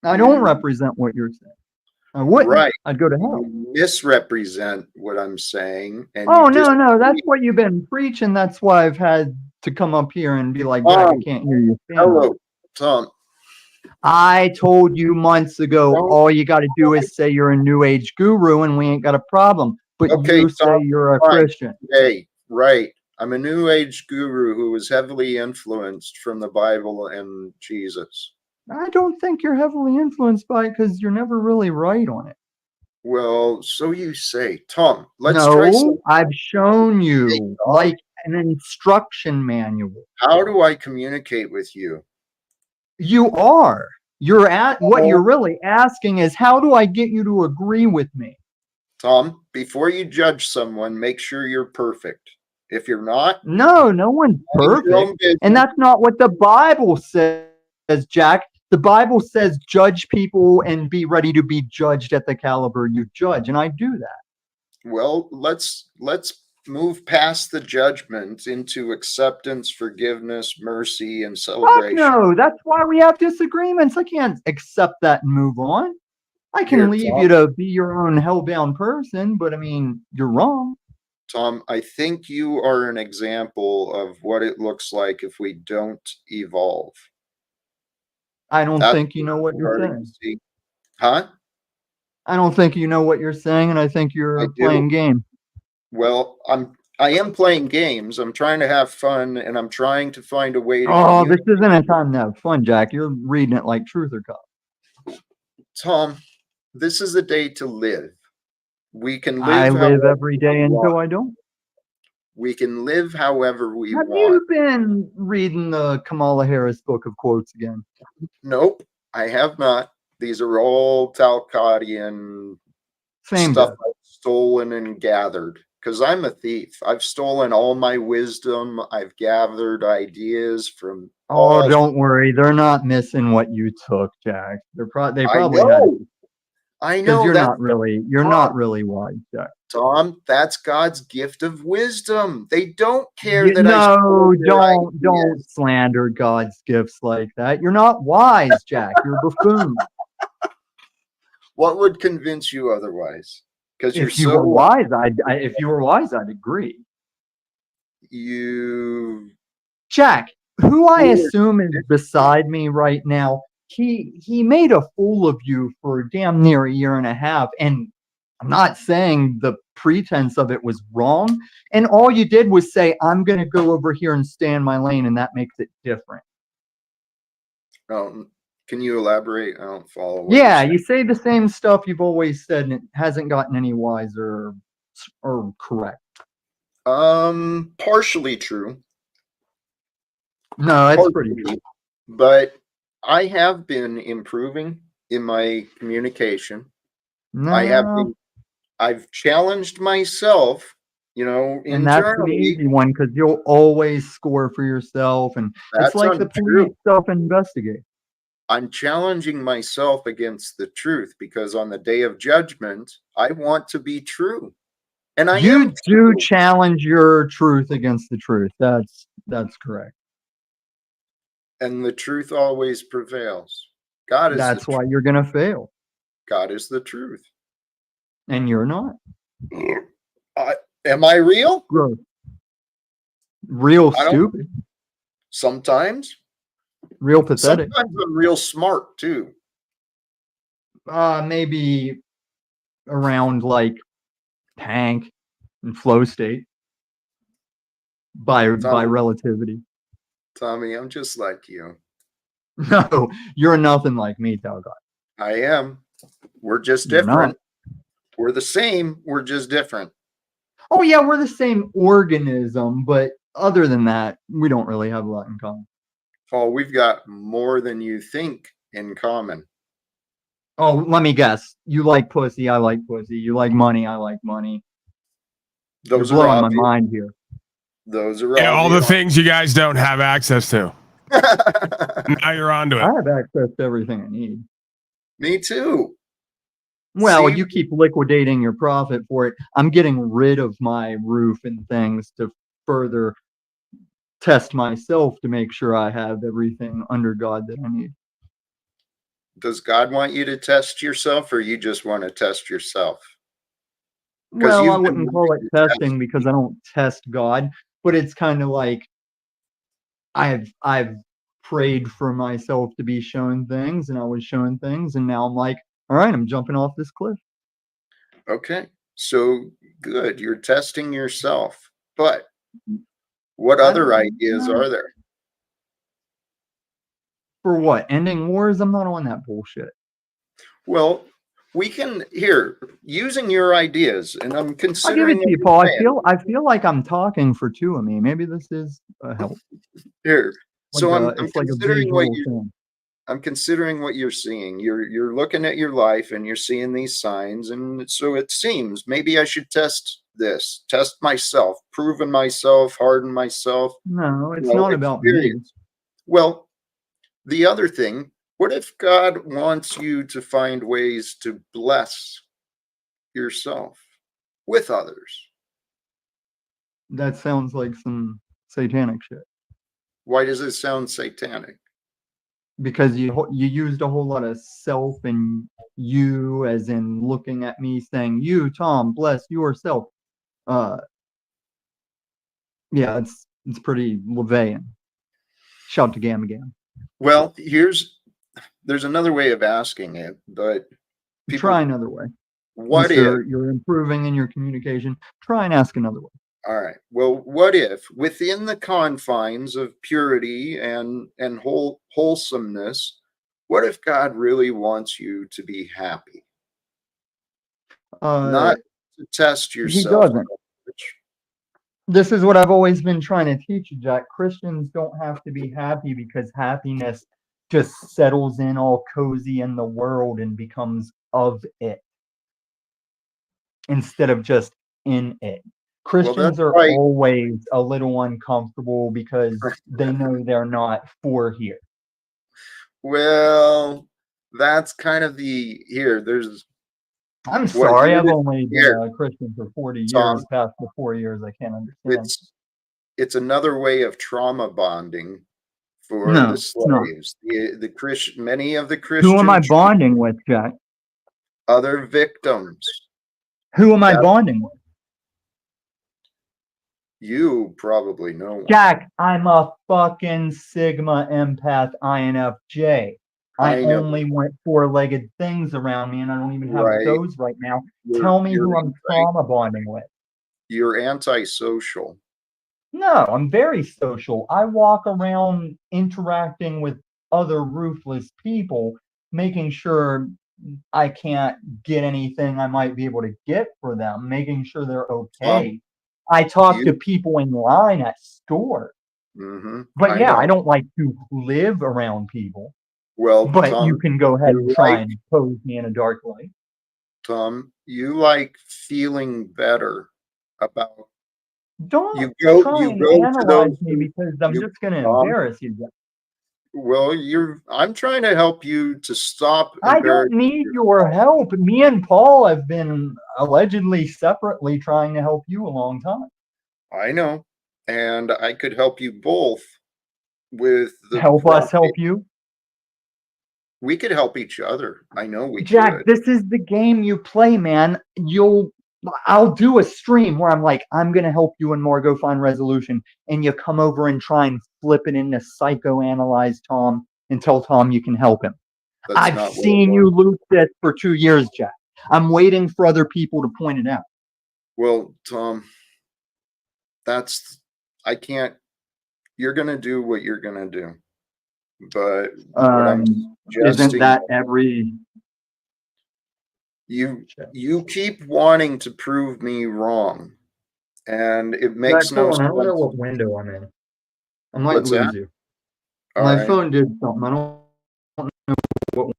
I don't you represent what you're saying. I wouldn't. right. I'd go to hell. You misrepresent what I'm saying, and you Oh no, no, disagree. that's what you've been preaching. That's why I've had to come up here and be like, Jack, I Tom, can't hear you stand right. hello, Tom. I told you months ago, Don't. all you got to do is say you're a new age guru and we ain't got a problem. But Okay, you Tom. say you're a Fine. Christian. Hey, right. I'm a New Age guru who was heavily influenced from the Bible and Jesus. I don't think you're heavily influenced by it because you're never really right on it. Well, so you say. Tom, let's try No, some. I've shown Hey, you Tom, like an instruction manual. how do I communicate with you? You are. You're at what Oh, you're really asking is how do I get you to agree with me? Tom, before you judge someone, make sure you're perfect. If you're not, No, no one's mind your own perfect. And business. that's not what the Bible says, Jack. The Bible says judge people and be ready to be judged at the caliber you judge. And I do that. Well, let's move past the judgment into acceptance, forgiveness, mercy, and Fuck celebration. no. That's why we have disagreements. I can't accept that and move on. I can Here, leave Tom. you to be your own hellbound person, but I mean, you're wrong. Tom, I think you are an example of what it looks like if we don't evolve. I don't That's think you know what you're starting to saying. see. Huh? I don't think you know what you're saying, and I think I you're do. playing game. Well, I am playing games. I'm trying to have fun, and I'm trying to find a way to Oh, this communicate. isn't a time to have fun, Jack. You're reading it like truth or cop. Tom, this is a day to live. We can I live live however every day we until want. I don't. We can live however we Have want. you been reading the Kamala Harris book of quotes again? Nope, I have not. These are all Talcottian Same stuff bit. I've stolen and gathered. Because I'm a thief. I've stolen all my wisdom. I've gathered ideas from Oh, all. don't worry. They're not missing what you took, Jack. They I probably had it know. I because know that, you're not really wise, Jack. Tom. That's God's gift of wisdom. They don't care You, that I no, stole their don't ideas. slander God's gifts like that. You're not wise, Jack. You're a buffoon. What would convince you otherwise? Because you're If you were so wise, if you were wise, I'd agree. you Jack, who I foolish. assume is beside me right now, he made a fool of you for damn near a year and a half, and I'm not saying the pretense of it was wrong. And all you did was say, "I'm going to go over here and stay in my lane," and that makes it different. Can you elaborate? I don't follow what you're Yeah, saying. you say the same stuff you've always said, and it hasn't gotten any wiser or correct. Partially true. No, it's pretty Partially, but I have been improving in my communication. I have no, been, I've challenged myself, and that's the internally. easy one because you'll always score for yourself, and it's That's like the police untrue. self-investigate. I'm challenging myself against the truth because on the day of judgment, I want to be true. And I am You do true. challenge your truth against the truth. That's correct. And the truth always prevails. God is the That's why truth. you're gonna fail, God is the truth. and you're not. I, am I real? Growth. Real I don't. stupid. Sometimes. Real pathetic. Sometimes I'm real smart too. Maybe around like tank and flow state by Tommy, relativity. Tommy, I'm just like you. No, you're nothing like me, Talcott. I am. We're just You're not. different. We're the same. We're just different. Oh yeah, we're the same organism, but other than that, we don't really have a lot in common. Oh, we've got more than you think in common. Oh, let me guess. You like pussy, I like pussy. You like money, I like money. You're Those are blowing my obvious. mind here. Those are Yeah, all the obvious. things you guys don't have access to. Now you're onto I it. have access to everything I need. Me too. Well, See, you keep liquidating your profit for it. I'm getting rid of my roof and things to further test myself to make sure I have everything under God that I need. does God want you to test yourself or you just want to test yourself? Because Well, I you've been wouldn't call it wanting to test. testing because I don't test God, but it's kind of like I've prayed for myself to be shown things, and I was shown things, and now I'm like, all right, I'm jumping off this cliff. Okay. So good. You're testing yourself. But what I other don't ideas know. are there? For what? Ending wars? I'm not on that bullshit. Well, we can here using your ideas, and I'm I'll give considering it to what you, you're Paul. saying I feel like I'm talking for two of me. Maybe this is a help. here. Like So I'm it's like a visual thing. I'm considering what you're seeing. You're looking at your life and you're seeing these signs, and so it seems maybe I should test myself, proven myself, harden myself, No, it's not about me. experience. Well, the other thing, what if God wants you to find ways to bless yourself with others? That sounds like some satanic shit. Why does it sound satanic? Because you used a whole lot of self and you, as in looking at me saying, "You, Tom, bless yourself." Uh, yeah, it's pretty Levian. Shout to Gam again. Well, there's another way of asking it, but Try people, another way, what if? Mister. You're improving in your communication. Try and ask another way. All right. Well, what if within the confines of purity and wholesomeness, what if God really wants you to be happy, Uh, not to test he yourself? doesn't. This is what I've always been trying to teach you, Jack. Christians don't have to be happy because happiness just settles in all cozy in the world and becomes of it instead of just in it. Well, that's Christians are right. always a little uncomfortable because they know they're not for here. Well, that's kind of the here. There's I'm what sorry, here I've to only been here, a Christian for 40 years. Tom. Past the 4 years, I can't understand. It's another way of trauma bonding for the No, it's not. slaves. The Christian, many of the Who am I Christian bonding with, Jack? other victims. Who am I That- bonding with? You probably know one. Jack, I'm a fucking Sigma empath INFJ. I I know. only want four-legged things around me, and I don't even have Right. those right now. You're- Tell me who you're I'm trauma bonding with. You're antisocial. No, I'm very social. I walk around interacting with other ruthless people, making sure I can't get anything I might be able to get for them, making sure they're okay. I talk to you- people in line at stores. But yeah, I don't like to live around people. Well, But Tom, you can go ahead and you're try right. and pose me in a dark light. Tom, you like feeling better about Don't you go try you and go to analyze those me because I'm you- just going to Tom, embarrass you. well, I'm trying to help you to stop I don't embarrassing need yourself. your help. Me and Paul have been allegedly separately trying to help you a long time. I know, and I could help you both with the Help us help you? We could help each other. I know we Jack, could. this is the game you play, man. I'll do a stream where I'm like, I'm going to help you and Morgo find resolution. And you come over and try and flip it into psychoanalyze Tom and tell Tom you can help him. That's I've not what seen it you was. loop this for 2 years, Jack. I'm waiting for other people to point it out. Well, Tom, I can't. You're gonna do what you're gonna do, but what I'm Isn't suggesting, that every you keep wanting to prove me wrong, and it makes Jack, no hold on, I don't know sense. what window I'm in. I might What's lose that? you. All My right. phone did something. I don't know what.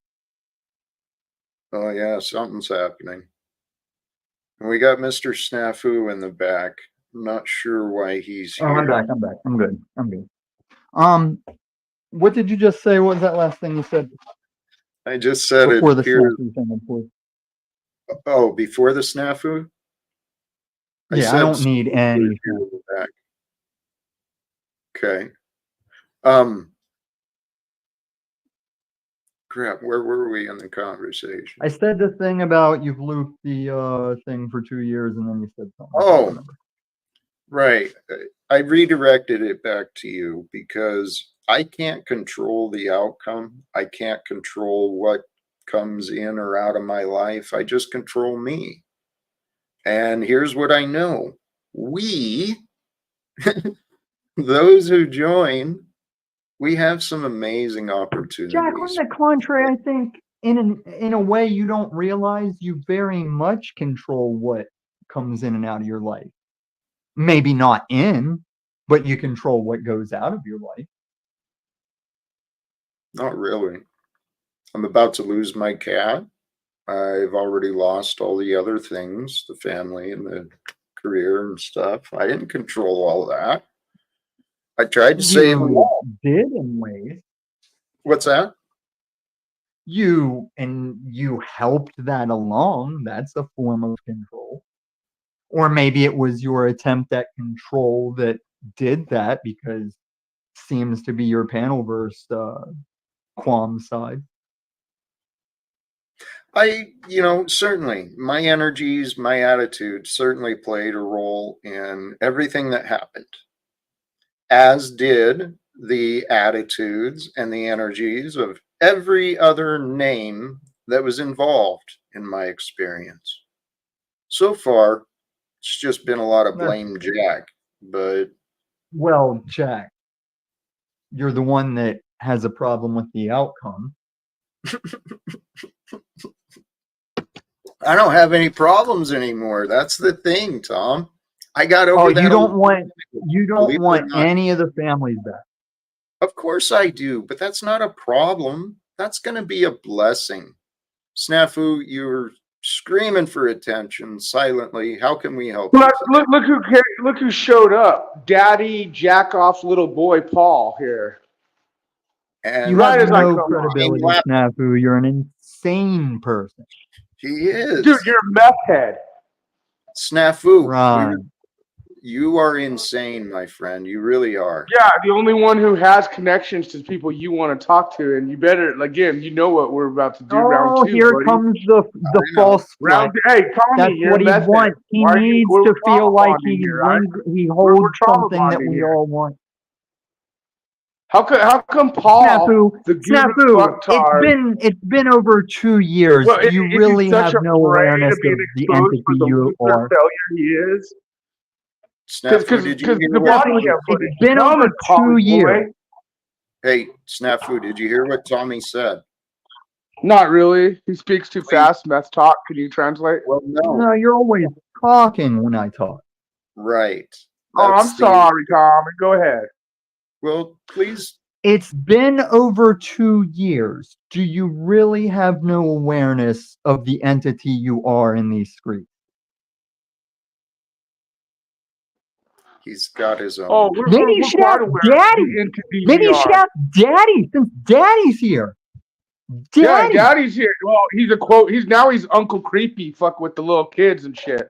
Oh yeah, something's happening. And we got Mr. Snafu in the back. I'm not sure why he's Oh, here. I'm back. I'm back. I'm good. I'm good. What did you just say? What was that last thing you said I just said it before the appears. snafu thing? Before? Oh, before the snafu? Yeah, I don't need any. Back. Okay. Crap, where were we in the conversation? I said the thing about you've looped the thing for 2 years, and then you said something. Oh, right. I redirected it back to you because I can't control the outcome. I can't control what comes in or out of my life. I just control me. And here's what I know. We, those who join, we have some amazing opportunities. Jack, on the contrary, I think in a way you don't realize you very much control what comes in and out of your life. Maybe not in, but you control what goes out of your life. Not really. I'm about to lose my cat. I've already lost all the other things, the family and the career and stuff. I didn't control all that. I tried to save them all. Did in ways. What's that? You helped that along. That's a form of control. Or maybe it was your attempt at control that did that, because seems to be your panel verse qualm side. Certainly my energies, my attitude certainly played a role in everything that happened, as did the attitudes and the energies of every other name that was involved in my experience. So far, it's just been a lot of blame Jack, but well, Jack, you're the one that has a problem with the outcome. I don't have any problems anymore. That's the thing, Tom. I got over that. You don't want any of the families back. Of course I do, but that's not a problem. That's going to be a blessing. Snafu, you're screaming for attention silently. How can we help you? Look who showed up. Daddy jack off little boy Paul here. And you have no credibility, Snafu. You're an insane person. He is. Dude, you're a meth head. Snafu. Right. You are insane, my friend. You really are. Yeah, the only one who has connections to people you want to talk to, and you better, again, you know what we're about to do. Round Oh, two, here buddy. comes the I know. false flag. Hey, Tommy, That's you're what a he method. wants. He Why are you- needs we're to feel trauma like bonding he here, right? he We're holds trauma something that bonding we here. all want. How come Paul, Snafu, the goon snafu. fucktard, It's been over 2 years. well, You is he really such have a no prey awareness to being of the exposed for entity the you loser are. failure he is? Snafu, did you hear The what? body cam It's footage. been Come over on, Polly 2 years. boy. Hey, Snafu, did you hear what Tommy said? Not really. He speaks too Wait. fast. Meth talk. Can you translate? Well, no. No, you're always talking when I talk. Right. Oh, I'm That's the- sorry, Tom. Go ahead. Well, please. It's been over 2 years. Do you really have no awareness of the entity you are in these streets? He's got his own. Oh, Maybe you we're should quite have aware Daddy. of the entity Maybe we you should are. have Daddy, since Daddy's here. Yeah, Daddy. Daddy's here. Well, he's a quote. He's Uncle Creepy. Fuck with the little kids and shit.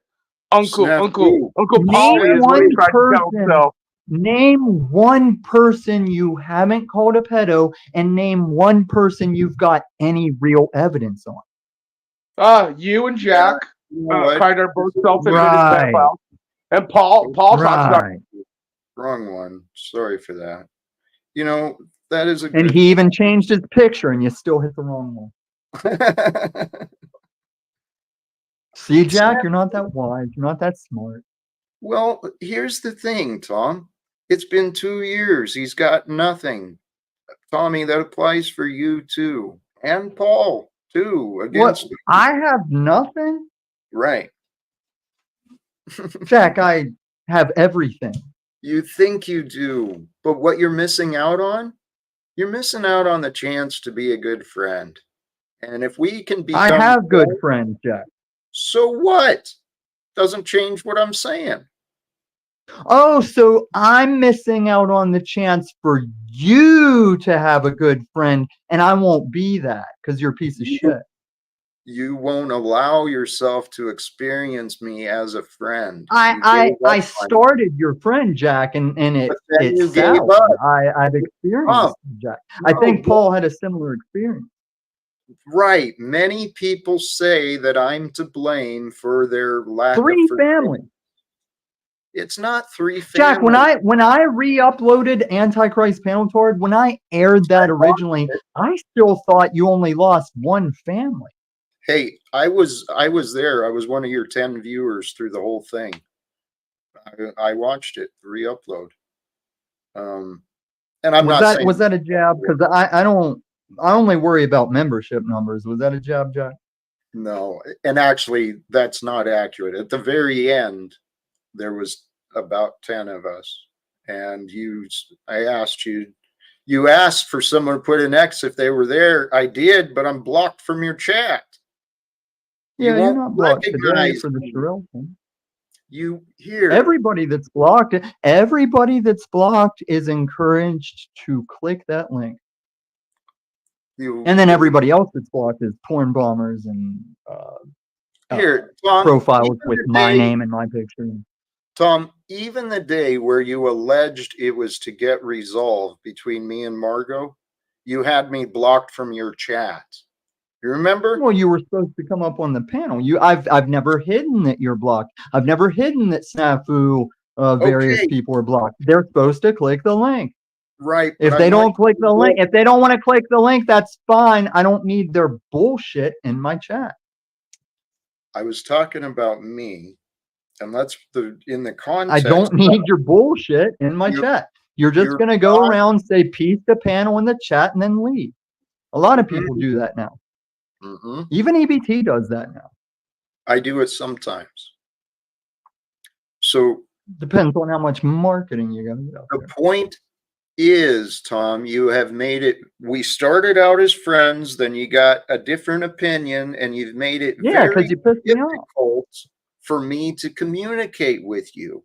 Uncle Snafu. Polly Name is what he one tried to tell person. himself. Name one person you haven't called a pedo, and name one person you've got any real evidence on. You and Jack You know what? kind of both self-admitted Right. pedophiles. And Paul's hot Right. Wrong one. Sorry for that. You know, that is a And good. he even changed his picture, and you still hit the wrong one. See, Jack, you're not that wise. You're not that smart. Well, here's the thing, Tom. It's been 2 years. He's got nothing. Tommy, that applies for you too. And Paul too. What? Against I have nothing? right. Jack, I have everything. You think you do, but what you're missing out on? You're missing out on the chance to be a good friend. And if we can become I have good friends, Jack. so what? Doesn't change what I'm saying. Oh, so I'm missing out on the chance for you to have a good friend, and I won't be that because you're a piece of shit. You won't allow yourself to experience me as a friend. You I gave up on me. started your friend, Jack, and it But then you it's gave soured. up. I've experienced Jack. I No, think Paul had a similar experience. right. Many people say that I'm to blame for their lack Three of forgiveness. families. It's not three families. Jack, when I re-uploaded Antichrist Panel Toward, when I aired that originally, I still thought you only lost one family. Hey, I was there. I was one of your 10 viewers through the whole thing. I watched it re-upload. And I'm not saying Was that a jab? Because I only worry about membership numbers. Was that a jab, Jack? no. And actually, that's not accurate. At the very end, there was about 10 of us, and I asked you asked for someone to put an X if they were there. I did, but I'm blocked from your chat. Yeah, You you're won't not blocked today recognize for the me. Shrill thing. You here. Everybody that's blocked is encouraged to click that link. And then everybody else that's blocked is porn bombers and here, Tom, profiles even with the my day- name and my picture. Tom, even the day where you alleged it was to get resolved between me and Margot, you had me blocked from your chat. You remember? Well, you were supposed to come up on the panel. I've never hidden that you're blocked. I've never hidden that Snafu various Okay. people are blocked. They're supposed to click the link. Right. If but they I'm don't like, click the link, if they don't want to click the link, that's fine. I don't need their bullshit in my chat. I was talking about me, and in the I context. don't need your bullshit in my You're- chat. You're just you're going to go not- around, say peace to panel in the chat, and then leave. A lot of people Mhm. do that now. Mhm. Even EBT does that now. I do it sometimes. So Depends on how much marketing you got to get out the there. point is, Tom, you have made it. We started out as friends, then you got a different opinion, and you've made it Yeah, very because you pissed me off. difficult for me to communicate with you.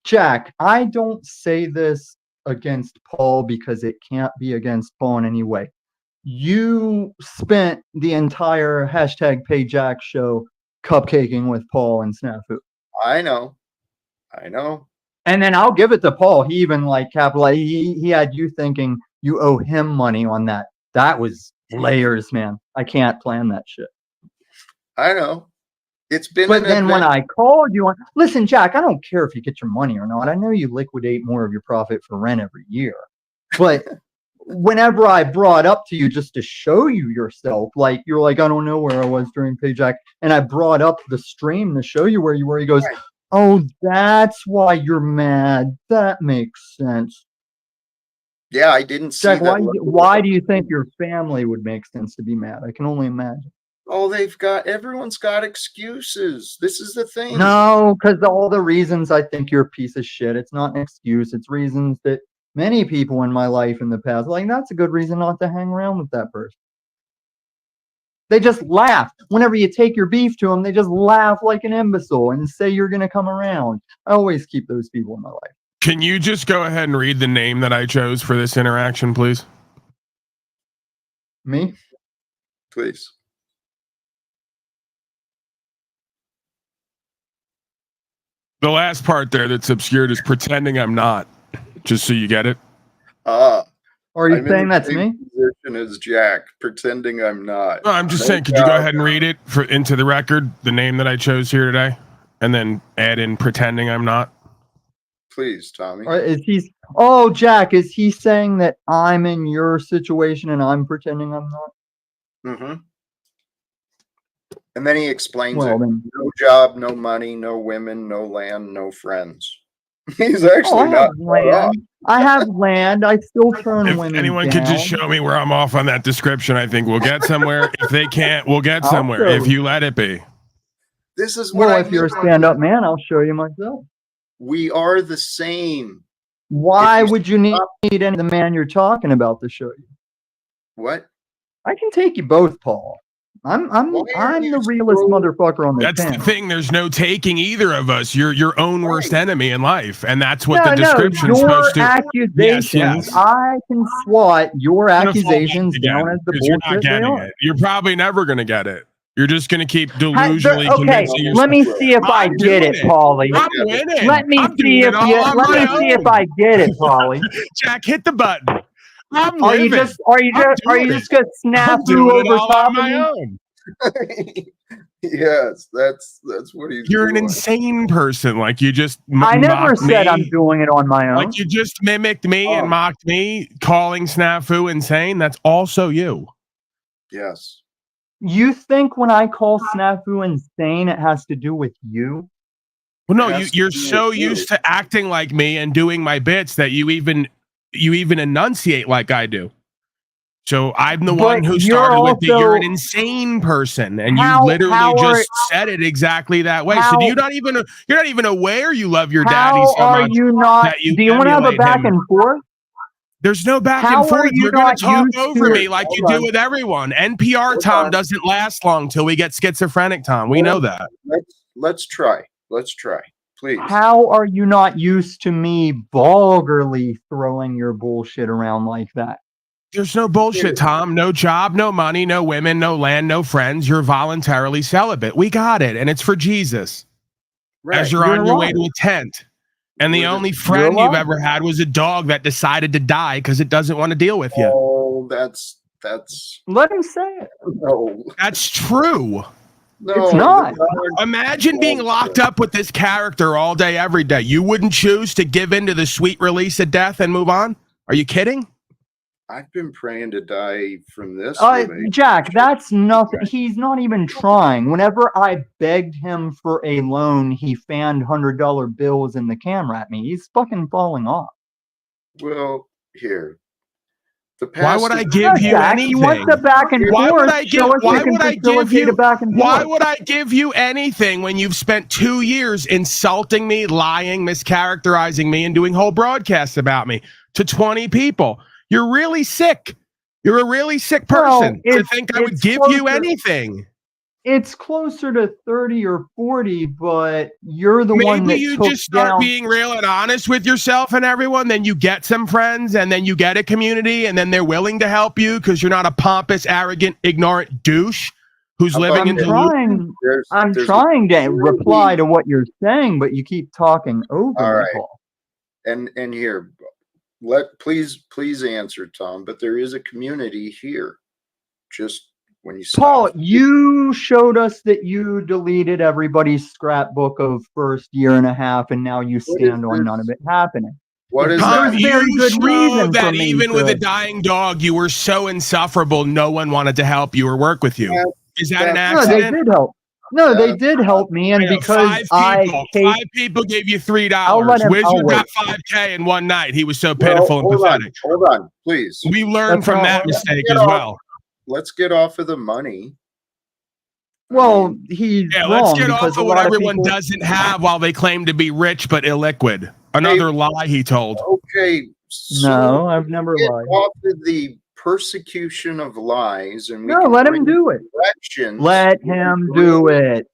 Jack, I don't say this against Paul because it can't be against Paul in any way. You spent the entire hashtag PayJack show cupcaking with Paul and Snafu. I know. I know. And then I'll give it to Paul. He even like capitalized. He had you thinking you owe him money on that. That was layers, man. I can't plan that shit. I know. It's been But an then when adventure. I called you on, listen, Jack, I don't care if you get your money or not. I know you liquidate more of your profit for rent every year. But whenever I brought up to you just to show you yourself, like you're like, I don't know where I was during paycheck. And I brought up the stream to show you where you were. He goes, Right. oh, that's why you're mad. That makes sense. Yeah, I didn't see Jack, that. why do you think your family would make sense to be mad? I can only imagine. Oh, everyone's got excuses. This is the thing. No, because all the reasons I think you're a piece of shit. It's not an excuse. It's reasons that many people in my life in the past, like, that's a good reason not to hang around with that person. They just laugh. Whenever you take your beef to them, they just laugh like an imbecile and say you're going to come around. I always keep those people in my life. Can you just go ahead and read the name that I chose for this interaction, please? Me? Please. The last part there that's obscured is pretending I'm not. Just so you get it. Are you I'm saying in the that's same me? position as Jack, pretending I'm not. No, I'm just No saying, could you go doubt. ahead and read it into the record, the name that I chose here today, and then add in pretending I'm not? Please, Tommy. Or is he? Oh, Jack, is he saying that I'm in your situation and I'm pretending I'm not? Mm-hmm. And then he explains Well, it. then, No job, no money, no women, no land, no friends. He's oh, actually I have not far off. land. I have land. I still turn If women anyone down. could just show me where I'm off on that description, I think we'll get somewhere. If they can't, we'll get I'll somewhere. show If you. you let it be. This is what Well, I if you're a mean. stand-up man, I'll show you myself. We are the same. Why If you would you need stop- any of the man you're talking about to show you? What? I can take you both, Paul. I'm Why are you the realest so- motherfucker on the That's the pen. thing. There's no taking either of us. You're your own worst Right. enemy in life, and that's what No, the description's your supposed to. accusations. Yes. I can swat your You're gonna fall back accusations again, down as the 'cause you're not bullshit they getting are. it. You're probably never gonna get it. You're just gonna keep Hey, delusionally okay, convincing yourself. let me see if I I'm get doing it, Paulie. I'm winning. Let me I'm see doing if it all you. on Let me my see if own. I get it, Paulie. Jack, hit the button. I'm Are you living. just? Are you I'm just? Are doing you it. just gonna snap I'm through doing it over all top on of my me? own. Yes, that's what he's You're an doing. insane person. Like you just I never mocked said me. I'm doing it on my own. Like you just mimicked me and Oh. mocked me, calling Snafu insane. That's also you. Yes. You think when I call Snafu insane, it has to do with you? Well, no, It has to you're do so with you. used to acting like me and doing my bits that you even enunciate like I do. So I'm the one But who you're started with the you're an also- insane person, and How- you literally how are- just said it exactly that way. So how- you're not even aware you love your daddy How so are much. you not? that you Do you want to have a emulate back him. and forth? There's no back How and are forth. you You're going not to talk used over to me it? like you Hold do on. with everyone. NPR Hold Tom on. doesn't last long till we get schizophrenic Tom. We know that. Let's try. Let's try. Please. How are you not used to me vulgarly throwing your bullshit around like that? There's no bullshit, Tom. No job, no money, no women, no land, no friends. You're voluntarily celibate. We got it. And it's for Jesus. Right. As you're You're on your way alive. to a tent. And the We're only just- friend you've alive. ever had was a dog that decided to die because it doesn't want to deal with you. Oh, that's Let him say it. no. That's true. No, It's not. Imagine being locked up with this character all day, every day. You wouldn't choose to give in to the sweet release of death and move on? Are you kidding? I've been praying to die from this. Jack, that's nothing. He's not even trying. Whenever I begged him for a loan, he fanned $100 bills in the camera at me. He's fucking falling off. Well, here. The Why past would I is- give Yeah, you Jack, you want anything? the back and Why forth? would I give? Show us Why you can would I give facilitate you? a back and Why forth. would I give you anything when you've spent 2 years insulting me, lying, mischaracterizing me, and doing whole broadcasts about me to 20 people? You're really sick. You're a really sick person to it's- think I would it's give you closer- anything. It's closer to 30 or 40, but you're the one that Maybe you took just start down. being real and honest with yourself and everyone. Then you get some friends, and then you get a community, and then they're willing to help you because you're not a pompous, arrogant, ignorant douche who's How living about in I'm this? trying. I'm There's trying to really- reply to what you're saying, but you keep talking over All me, right. Paul. And here, please answer, Tom. But there is a community here. Just when you Paul, stop. you showed us that you deleted everybody's scrapbook of first year and a half, and now you What is stand on this? none of it happening. What is Tom, that? There's very you good showed reason for that me even with a to. dying dog, you were so insufferable, no one wanted to help you or work with you. Is that an That's- No, they accident? did help. No, they That's- did help me, and I know, because I five people gave you $3. I'll let him- Wizard I'll got wait. 5K in one night. He was so Well, pitiful and pathetic. Hold on, please. We learned That's from not that what- mistake Get as off. well. Let's get off of the money. Well, he's Yeah, let's wrong get because off a of what lot of everyone people. doesn't have while they claim to be rich but illiquid. Another lie he told. Okay. So No, I've never get lied. off of the persecution of lies, and we No, can let him bring do it. corrections. Let him do it.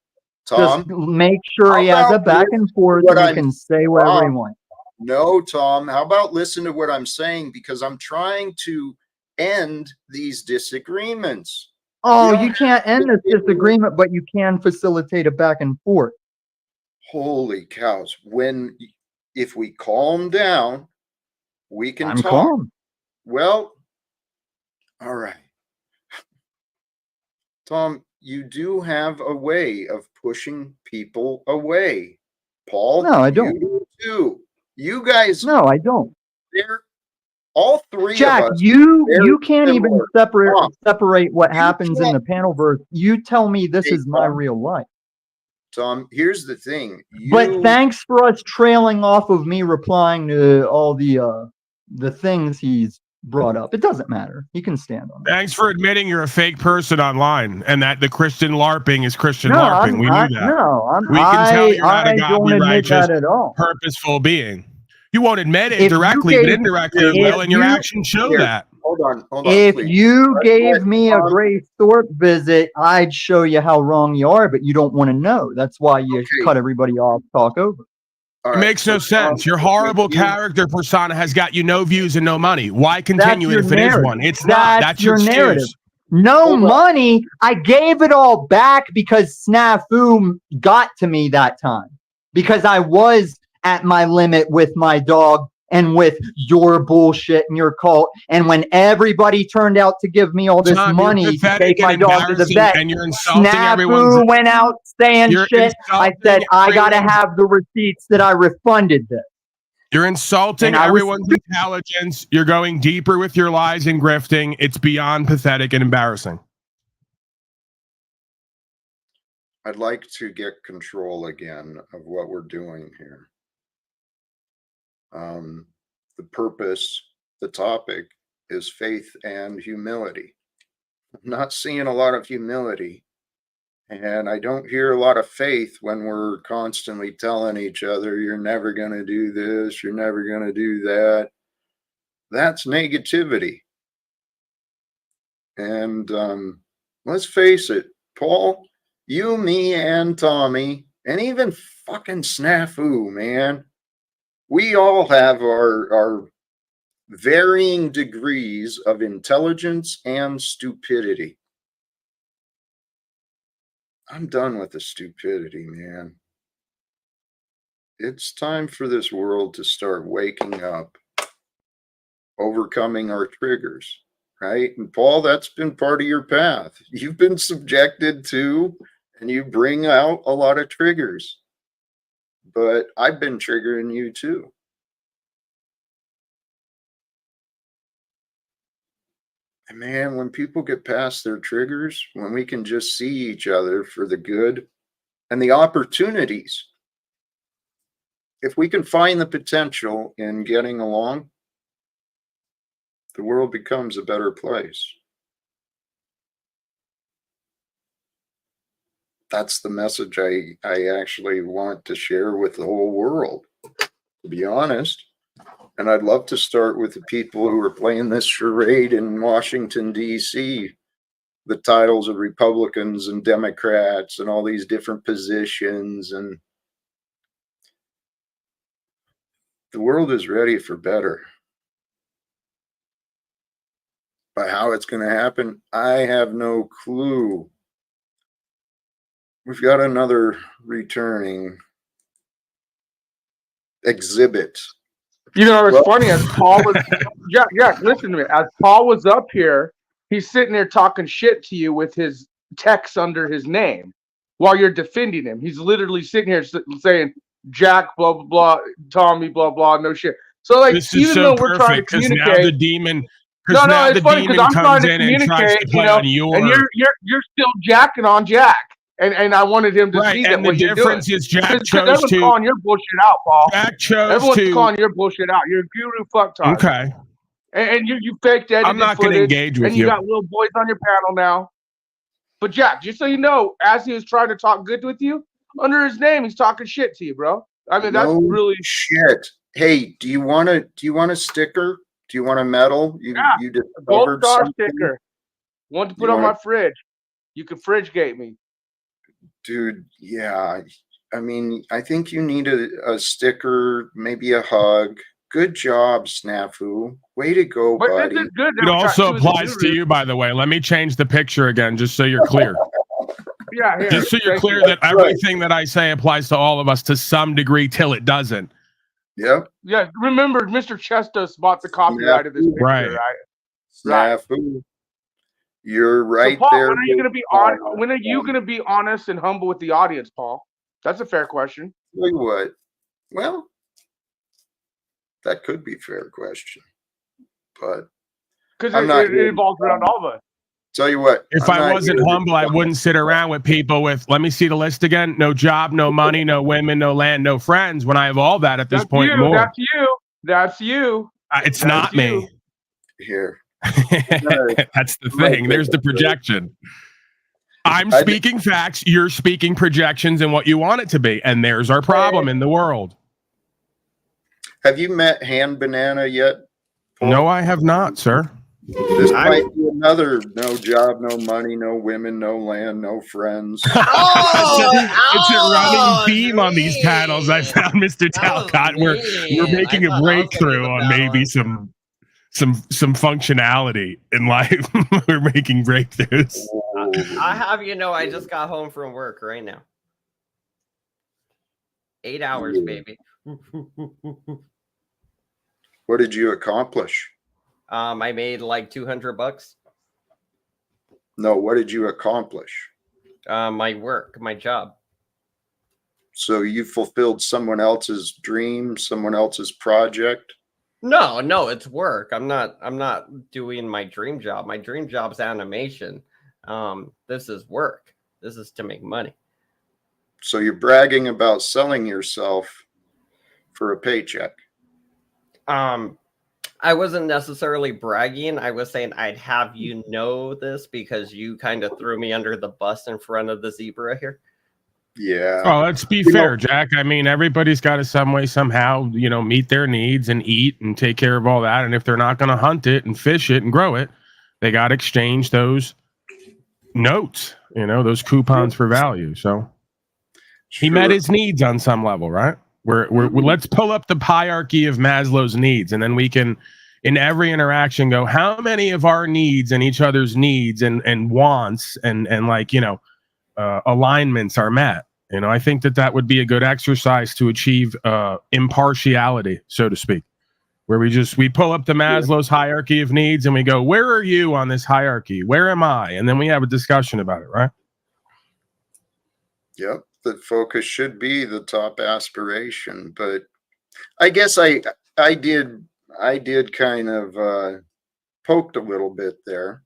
Tom. Just make sure he How has a about back and forth, what and he I'm- can say whatever he Tom, wants. No, Tom. How about listen to what I'm saying, because I'm trying to end these disagreements. Oh, don't you can't end this disagreement, but you can facilitate a back and forth. Holy cows! If we calm down, we can I'm talk. calm. Well, all right. Tom, you do have a way of pushing people away. Paul, No, I don't. You do too. You guys, No, I don't. they're all three Jack, of us. you very can't even similar. separate what You happens in can't- the panel verse. You tell me this Hey, is my Tom. real life. Tom, here's the thing. But thanks for us trailing off of me replying to all the things he's brought up. It doesn't matter. He can stand on that. Thanks for admitting you're a fake person online and that the Christian LARPing is Christian No, LARPing. We knew that. We can tell you're not a I don't godly, admit righteous, that at all. purposeful being. You won't admit it If you directly, but gave- indirectly you if will, and your you- actions show Here. that. Hold on, If please. you Let's gave let me a Tom- Gray Thorpe visit, I'd show you how wrong you are, but you don't want to know. That's why you Okay. cut everybody off, talk over. All It right, makes no so, Tom, sense. Your horrible you- character persona has got you no views and no money. Why continue it your if it is narrative. one? It's not. That's your your narrative. excuse. No Hold on. money. I gave it all back because Snafu got to me that time. Because I was at my limit with my dog and with your bullshit and your cult. And when everybody turned out to give me all this Tom, money you're to pathetic take my and dog to the embarrassing, vet, and you're insulting everyone's. Snafu went out saying You're shit. I said, insulting I got to everyone's- have the receipts that I refunded this. You're insulting And I was- everyone's intelligence. You're going deeper with your lies and grifting. It's beyond pathetic and embarrassing. I'd like to get control again of what we're doing here. The purpose, the topic is faith and humility. I'm not seeing a lot of humility, and I don't hear a lot of faith when we're constantly telling each other, you're never going to do this, you're never going to do that. That's negativity. And let's face it, Paul, you, me, and Tommy, and even fucking Snafu, man. We all have our varying degrees of intelligence and stupidity. I'm done with the stupidity, man. It's time for this world to start waking up, overcoming our triggers, right? And Paul, that's been part of your path. You've been subjected to, and you bring out a lot of triggers. But I've been triggering you too. And man, when people get past their triggers, when we can just see each other for the good and the opportunities, if we can find the potential in getting along, the world becomes a better place. That's the message I actually want to share with the whole world, to be honest. And I'd love to start with the people who are playing this charade in Washington, D.C., the titles of Republicans and Democrats and all these different positions. And the world is ready for better. But how it's going to happen, I have no clue. We've got another returning exhibit. You know, it's Well- funny as Paul was. Yeah. Listen to me. As Paul was up here, he's sitting there talking shit to you with his text under his name while you're defending him. He's literally sitting here saying Jack, blah blah blah, Tommy, blah blah, no shit. So like, This is even so though we're trying to perfect because communicate, now the demon. no, now it's the funny because demon I'm trying comes to in and tries communicate, to play on your. and you're still jacking on Jack, and I wanted him to right, see that and the what you're doing. difference is Jack Because chose everyone's to. calling your bullshit out, Paul. Jack chose Everyone's to. calling your bullshit out. You're guru fucktard. Okay. And you faked edited I'm not going to footage, engage with and you you. got little boys on your panel now. But Jack, just so you know, as he was trying to talk good with you, under his name, he's talking shit to you, bro. I mean, that's No really shit. Hey, do you want a sticker? Do you want a medal? You Gold discovered Star something? sticker. Want to put You on want- my fridge. You can fridge gate me. Dude, yeah. I mean, I think you need a sticker, maybe a hug. Good job, Snafu. Way to go, But buddy. this is good. It that we got also two of the applies to gurus. you, by the way. Let me change the picture again, just so you're clear. Yeah, here. Just so you're Thank clear you. that everything that I say applies to all of us to some degree till it doesn't. Yep. Yeah, remember, Mr. Chestos bought the copyright of this picture, Right. right? Right. Snafu. You're right so Paul, there. when are you with going to be Paul. When are you going to be honest and humble with the audience, Paul? That's a fair question. Tell you what. Well, that could be a fair question. But Because I'm not it here. involves around all of us. tell you what. If I'm I not wasn't here to humble, I talk. wouldn't sit around with people with, let me see the list again. No job, no money, no women, no land, no friends. When I have all that at this That's point, you. more. That's you. That's you. It's That's not me. you. Here. That's the thing. There's the projection. I'm I- speaking facts. You're speaking projections and what you want it to be. And there's our problem in the world. Have you met Hand Banana yet? Paul? No, I have not, sir. This might be another no job, no money, no women, no land, no friends. It's a running theme on these panels. I found Mr. Talcott. We're making a breakthrough on maybe some functionality in life. We're making breakthroughs. I have you know I just got home from work right now. 8 hours, baby. What did you accomplish? I made like $200. No, what did you accomplish? My work, my job. So you fulfilled someone else's dream, someone else's project? No, it's work. I'm not doing my dream job. My dream job's animation. This is work. This is to make money. So you're bragging about selling yourself for a paycheck. I wasn't necessarily bragging. I was saying I'd have you know this because you kind of threw me under the bus in front of the zebra here. Yeah. Oh, let's be fair, Jack. I mean, everybody's got to some way, somehow, meet their needs and eat and take care of all that. And if they're not going to hunt it and fish it and grow it, they got to exchange those notes, those coupons for value. So he met his needs on some level, right? We're let's pull up the hierarchy of Maslow's needs, and then we can, in every interaction, go how many of our needs and each other's needs and wants and alignments are met. I think that would be a good exercise to achieve impartiality, so to speak, where we pull up the Maslow's hierarchy of needs and we go, where are you on this hierarchy? Where am I? And then we have a discussion about it, right? Yep. The focus should be the top aspiration, but I guess I did kind of poked a little bit there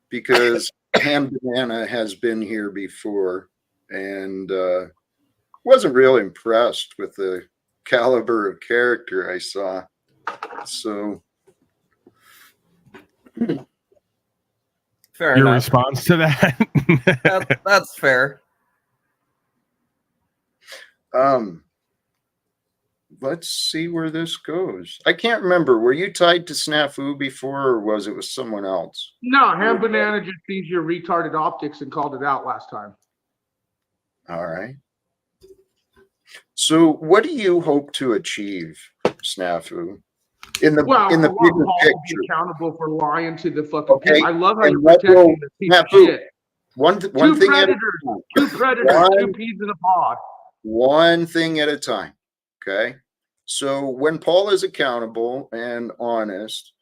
because Hand Banana has been here before and wasn't real impressed with the caliber of character I saw. So Fair Your enough. response to that? That's fair. let's see where this goes. I can't remember. Were you tied to Snafu before, or was it with someone else? No, Ham Banana just sees your retarded optics and called it out last time. All right. So what do you hope to achieve, Snafu? In the bigger Paul will picture. be accountable for lying to the fucking Okay, people. I love how and you're what protecting will the piece of Snafu- shit. One Two thing at a predators, time. two predators, One- two peas in a pod. One thing at a time. Okay. So when Paul is accountable and honest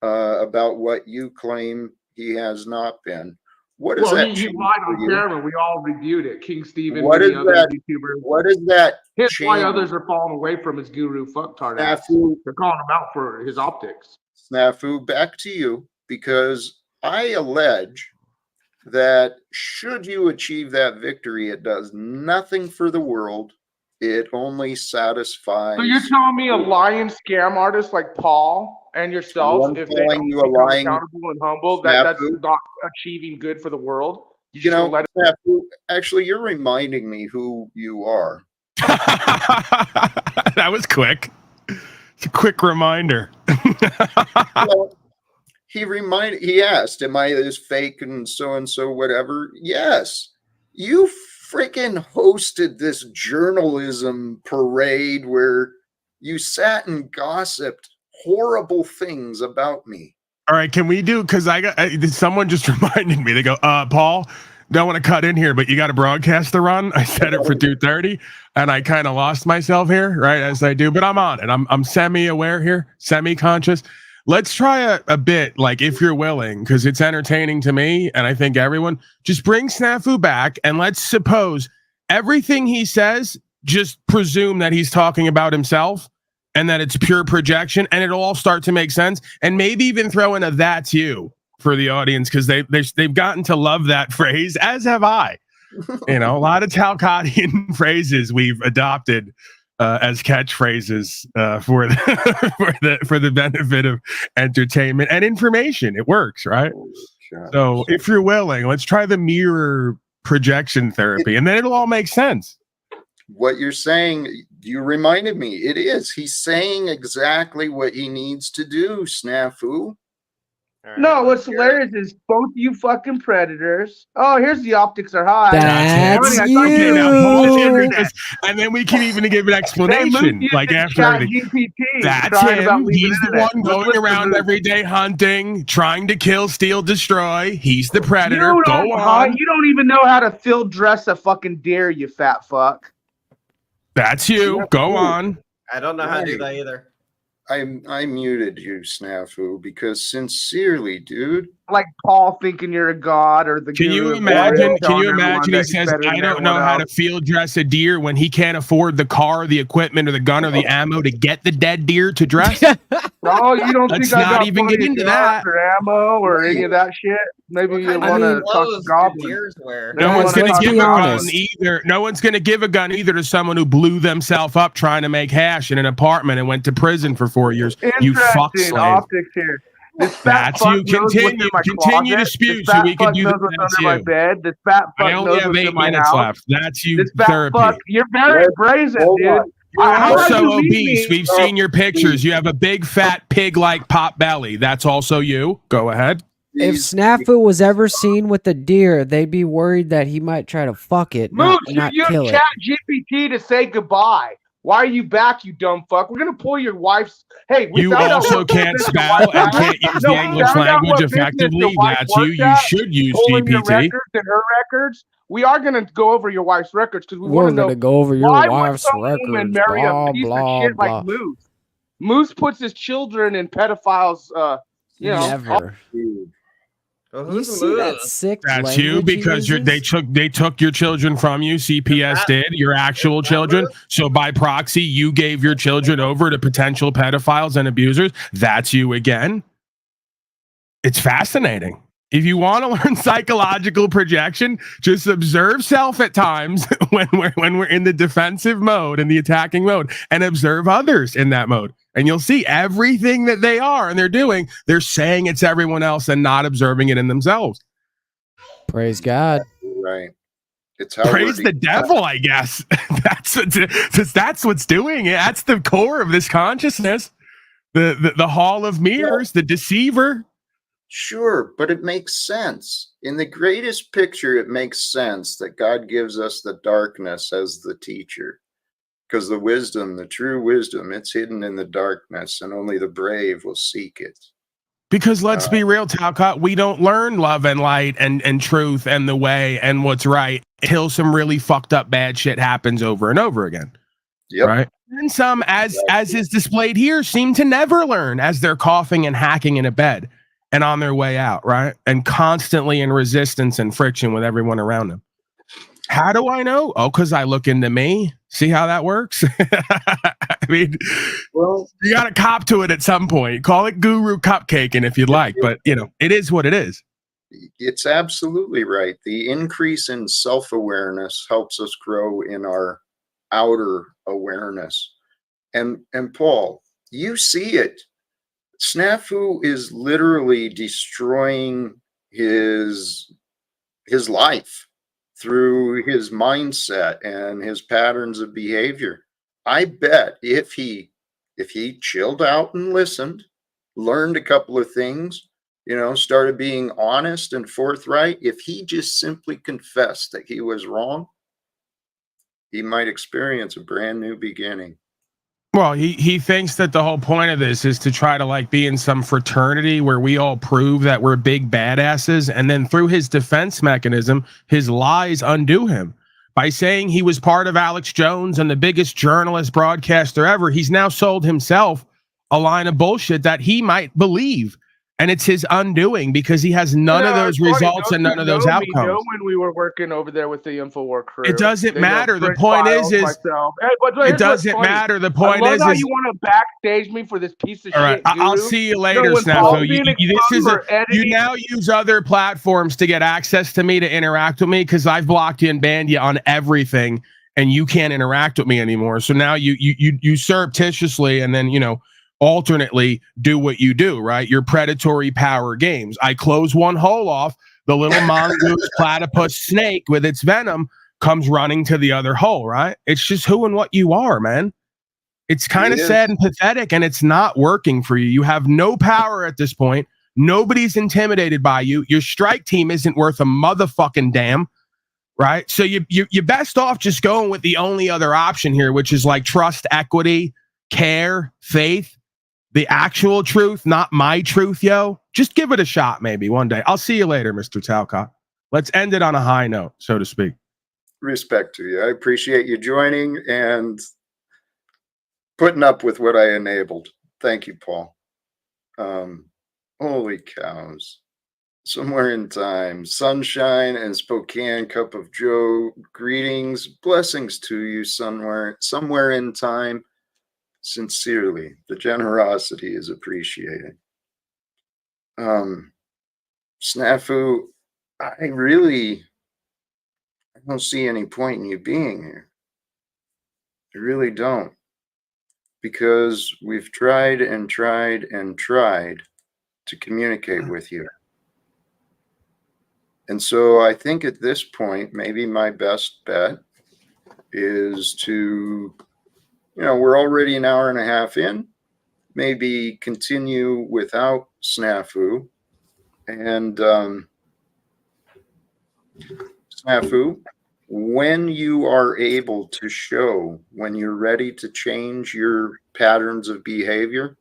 about what you claim he has not been, what does Well, that he change lied for on you? camera. We all reviewed it. King Steven, What many is other that? YouTubers. What does that Here's why change? others are falling away from his guru fucktard ass. Snafu, They're calling him out for his optics. Snafu, back to you, because I allege that should you achieve that victory, it does nothing for the world. It only satisfies. So you're telling me a lying scam artist like Paul and yourself, I'm if they calling don't you a become lying accountable and humble, that's snafu. not achieving good for the world? You You just know, gonna let it. Snafu, actually, you're reminding me who you are. That was quick. It's a quick reminder. Well, he asked, am I this fake and so whatever? Yes. You freaking hosted this journalism parade where you sat and gossiped horrible things about me. All right, can we do? Because someone just reminded me. They go, Paul, don't want to cut in here, but you got a broadcast to run. I set it for 2:30, and I kind of lost myself here, right, as I do. But I'm on it. I'm semi-aware here, semi-conscious. Let's try a bit, like, if you're willing, because it's entertaining to me, and I think everyone. Just bring Snafu back, and let's suppose everything he says, just presume that he's talking about himself, and that it's pure projection, and it'll all start to make sense. And maybe even throw in a "that's you" for the audience, because they've gotten to love that phrase, as have I. You know, a lot of Talcottian phrases we've adopted as catchphrases for the benefit of entertainment and information. It works, right? So if you're willing, let's try the mirror projection therapy, and then it'll all make sense. What you're saying, you reminded me. It is. He's saying exactly what he needs to do, Snafu. All right, No, what's let's hear it. hilarious is both you fucking predators. Oh, here's the optics are high. That's Funny, I thought Okay, you now were pause you. it, because- and then we can even give an explanation, like after everything. That's him. He's the one going around every day hunting, trying to kill, steal, destroy. He's the predator. You Go don't on. hunt. You don't even know how to field dress a fucking deer, you fat fuck. That's you. Go on. I don't know how to do that either. I muted you, Snafu, because sincerely, dude. Like Paul thinking you're a god or the Can guru you of imagine? Warrior Can telling you everyone imagine? that He he's says, better than "I don't know everyone how to else. field dress a deer," when he can't afford the car, the equipment, or the gun, or the ammo to get the dead deer to dress. No, you don't Let's think I not got even plenty get of into guns that. or ammo or any of that shit? Maybe What you kind want of to talk clothes to do Goblin. deers wear? No Guys, one's going let's to give be a gun honest. either. No one's going to give a gun either to someone who blew themselves up trying to make hash in an apartment and went to prison for 4 years. You fuck Interesting slave. optics here. This fat That's fuck you. knows what's in Continue. my Continue closet. to spew This so fat we can fuck do knows the what's that's under my you. bed. This fat I fuck only knows have what's 8 in my minutes house. left. That's you. This fat Therapy. fuck, you're very brazen, Hold dude. on. You're How about also you meet obese. me? We've seen your pictures. You have a big, fat, pig-like pot belly. That's also you. Go ahead. If These- Snafu was ever seen with a deer, they'd be worried that he might try to fuck it, Moose, not you kill use it. Chat GPT to say goodbye. Why are you back, you dumb fuck? We're gonna pull your wife's. Hey, we You found out also what can't business your spell wife and has. can't use No, the we English found out language what business your effectively. wife That's you. works You at, should use pulling your GPT. records and her records. We are gonna go over your wife's records because we want We're to know gonna go over your why would wife's some woman records. marry Blah a piece blah of shit blah. like Moose. Moose puts his children in pedophiles. You know, Never. Well, You who's see that Moose? sick That's you language he because uses? they took your children from you. CPS that- did your actual is that children. Moose? So by proxy, you gave your children over to potential pedophiles and abusers. That's you again. It's fascinating. If you want to learn psychological projection, just observe self at times when we're in the defensive mode and the attacking mode, and observe others in that mode. And you'll see everything that they are and they're doing. They're saying it's everyone else and not observing it in themselves. Praise God. Right. It's how Praise we're the devil, I guess. That's what's doing it. That's the core of this consciousness. The hall of mirrors, the deceiver. Sure, but it makes sense. In the greatest picture, it makes sense that God gives us the darkness as the teacher. Because the wisdom, the true wisdom, it's hidden in the darkness, and only the brave will seek it. Because let's be real, Talcott, we don't learn love and light and truth and the way and what's right until some really fucked up bad shit happens over and over again. Yep. Right. And some, as is displayed here, seem to never learn as they're coughing and hacking in a bed and on their way out, right? And constantly in resistance and friction with everyone around them. How do I know? Oh, because I look into me. See how that works? I mean, well, you got to cop to it at some point. Call it guru cupcaking if you'd like, but you know, it is what it is. It's absolutely right. The increase in self-awareness helps us grow in our outer awareness. And Paul, you see it. Snafu is literally destroying his life through his mindset and his patterns of behavior. I bet if he chilled out and listened, learned a couple of things, you know, started being honest and forthright, if he just simply confessed that he was wrong, he might experience a brand new beginning. Well, he thinks that the whole point of this is to try to like be in some fraternity where we all prove that we're big badasses, and then through his defense mechanism, his lies undo him. By saying he was part of Alex Jones and the biggest journalist broadcaster ever, he's now sold himself a line of bullshit that he might believe. And it's his undoing because he has none of those results and none of those outcomes. When we were working over there with the InfoWar crew, it doesn't matter. The point is it doesn't matter. The point is how you want to backstage me for this piece of shit. I'll see you later, Snafu. You now use other platforms to get access to me to interact with me because I've blocked you and banned you on everything, and you can't interact with me anymore. So now you surreptitiously and then alternately do what you do, right? Your predatory power games. I close one hole off, the little mongoose platypus snake with its venom comes running to the other hole, right? It's just who and what you are, man. It's kind of sad and pathetic, and it's not working for you. You have no power at this point. Nobody's intimidated by you. Your strike team isn't worth a motherfucking damn, right? So you're best off just going with the only other option here, which is like trust, equity, care, faith. The actual truth, not my truth, yo. Just give it a shot maybe one day. I'll see you later, Mr. Talcott. Let's end it on a high note, so to speak. Respect to you. I appreciate you joining and putting up with what I enabled. Thank you, Paul. Holy cows. Somewhere in time, sunshine and Spokane cup of Joe. Greetings, blessings to you somewhere in time. Sincerely, the generosity is appreciated. Snafu, I don't see any point in you being here. I really don't. Because we've tried and tried and tried to communicate with you. And so I think at this point, maybe my best bet is to, we're already an hour and a half in, maybe continue without Snafu. And Snafu, when you are able to show, when you're ready to change your patterns of behavior,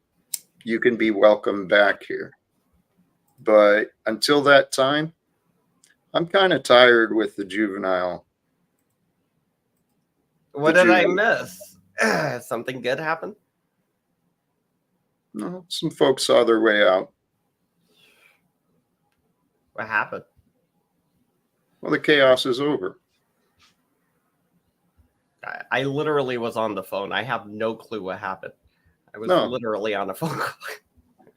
you can be welcome back here. But until that time, I'm kind of tired with the juvenile. What did I miss? Something good happened? No, some folks saw their way out. What happened? Well, the chaos is over. I literally was on the phone. I have no clue what happened. I was literally on a phone call.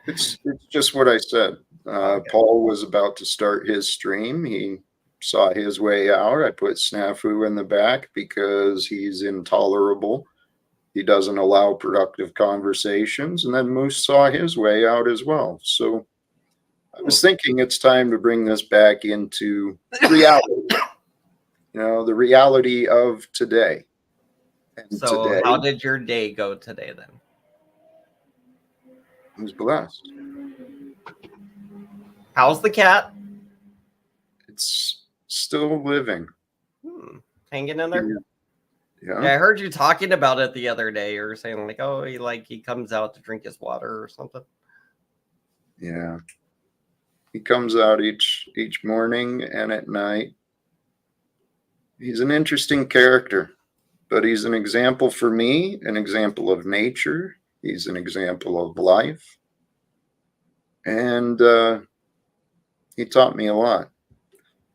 It's just what I said. Okay. Paul was about to start his stream. He saw his way out. I put Snafu in the back because he's intolerable. He doesn't allow productive conversations. And then Moose saw his way out as well. So I was thinking it's time to bring this back into reality. The reality of today. And so today, how did your day go today then? I was blessed. How's the cat? It's still living. Hanging in there? Yeah. I heard you talking about it the other day. You were saying like, oh, he comes out to drink his water or something. Yeah. He comes out each morning and at night. He's an interesting character, but he's an example for me, an example of nature. He's an example of life. And he taught me a lot.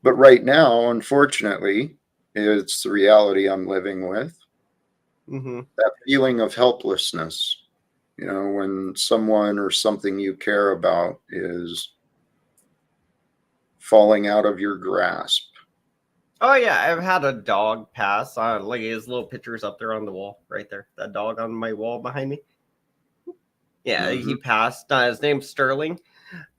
But right now, unfortunately, it's the reality I'm living with. Mm-hmm. That feeling of helplessness, when someone or something you care about is falling out of your grasp. Oh yeah, I've had a dog pass. Like his little picture's up there on the wall, right there. That dog on my wall behind me. Yeah, he passed. His name's Sterling.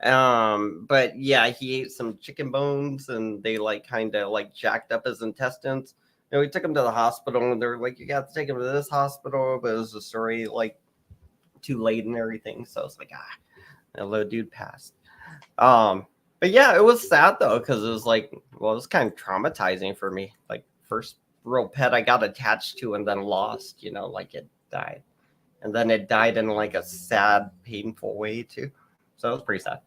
But yeah, he ate some chicken bones, and they like kind of like jacked up his intestines. We took him to the hospital, and they're like, "You got to take him to this hospital," but it was a story like too late and everything. So it's like, that little dude passed. But yeah, it was sad though, because it was like, well, it was kind of traumatizing for me. Like first real pet I got attached to and then lost, like it died. And then it died in like a sad, painful way too. So it was pretty sad.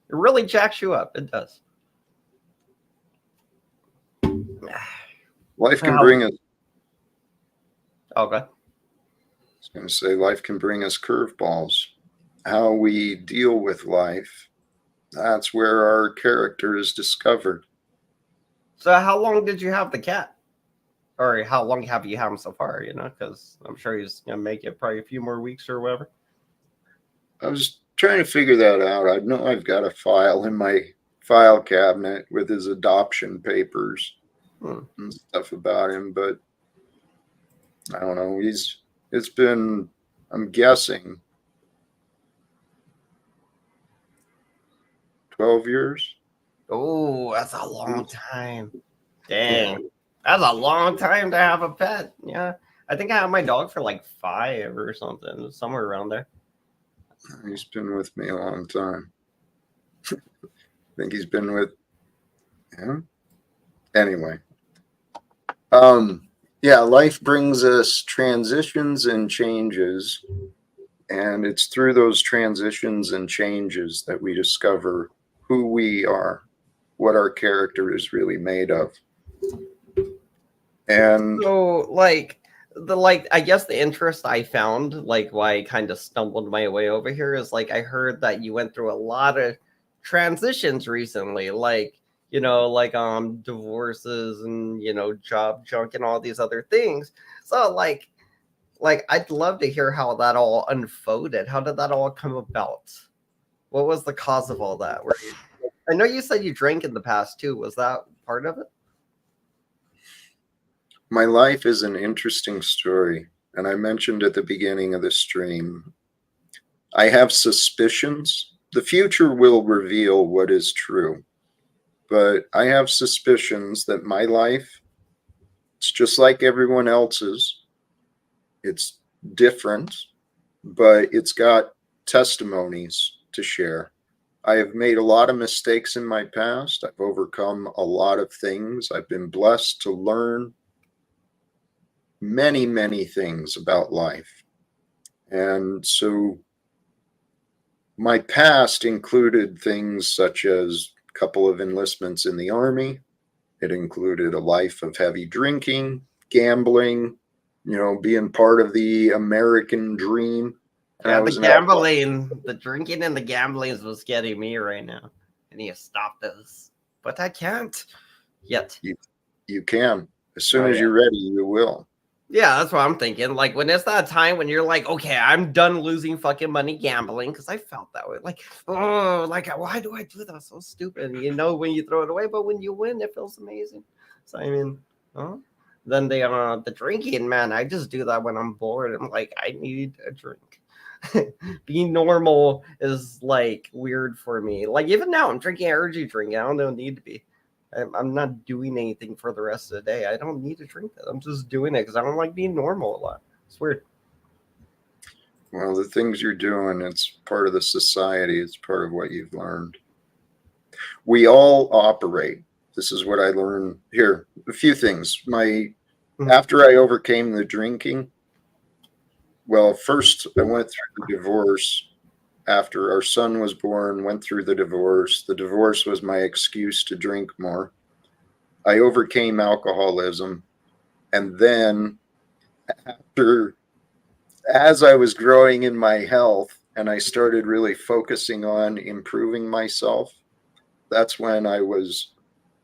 It really jacks you up. It does. Life can bring us. Okay. I was going to say, life can bring us curveballs. How we deal with life, that's where our character is discovered. So how long did you have the cat? Or how long have you had him so far, because I'm sure he's going to make it probably a few more weeks or whatever. I was trying to figure that out. I know I've got a file in my file cabinet with his adoption papers and stuff about him, but I don't know. It's been, I'm guessing, 12 years. Oh, that's a long time. Dang. Yeah. That's a long time to have a pet. Yeah. I think I had my dog for like 5 or something, somewhere around there. He's been with me a long time. I think he's been with him. Anyway. Yeah, life brings us transitions and changes. And it's through those transitions and changes that we discover who we are, what our character is really made of. And so I guess the interest I found, like why I kind of stumbled my way over here, is like I heard that you went through a lot of transitions recently, like divorces and job junk and all these other things. So like I'd love to hear how that all unfolded. How did that all come about? What was the cause of all that? I know you said you drank in the past too. Was that part of it? my life is an interesting story. And I mentioned at the beginning of the stream, I have suspicions. The future will reveal what is true. But I have suspicions that my life, it's just like everyone else's. It's different, but it's got testimonies to share. I have made a lot of mistakes in my past. I've overcome a lot of things. I've been blessed to learn many, many things about life. And so my past included things such as a couple of enlistments in the Army. It included a life of heavy drinking, gambling, being part of the American dream. Yeah, the gambling, the drinking and the gambling was getting me right now. I need to stop this. But I can't yet. You can. As soon as you're ready, you will. Yeah, that's what I'm thinking. Like when it's that time when you're like, okay, I'm done losing fucking money gambling, because I felt that way. Like, oh, like why do I do that? So stupid. When you throw it away, but when you win, it feels amazing. So I mean, then the drinking, man, I just do that when I'm bored. I'm like, I need a drink. Being normal is like weird for me. Like even now, I'm drinking energy drink. I don't need to be. I'm not doing anything for the rest of the day. I don't need to drink that. I'm just doing it because I don't like being normal a lot. It's weird. Well, the things you're doing, it's part of the society. It's part of what you've learned. We all operate. This is what I learned here. A few things. After I overcame the drinking, well, first I went through the divorce. after our son was born, went through the divorce. The divorce was my excuse to drink more. I overcame alcoholism. And then as I was growing in my health and I started really focusing on improving myself, that's when I was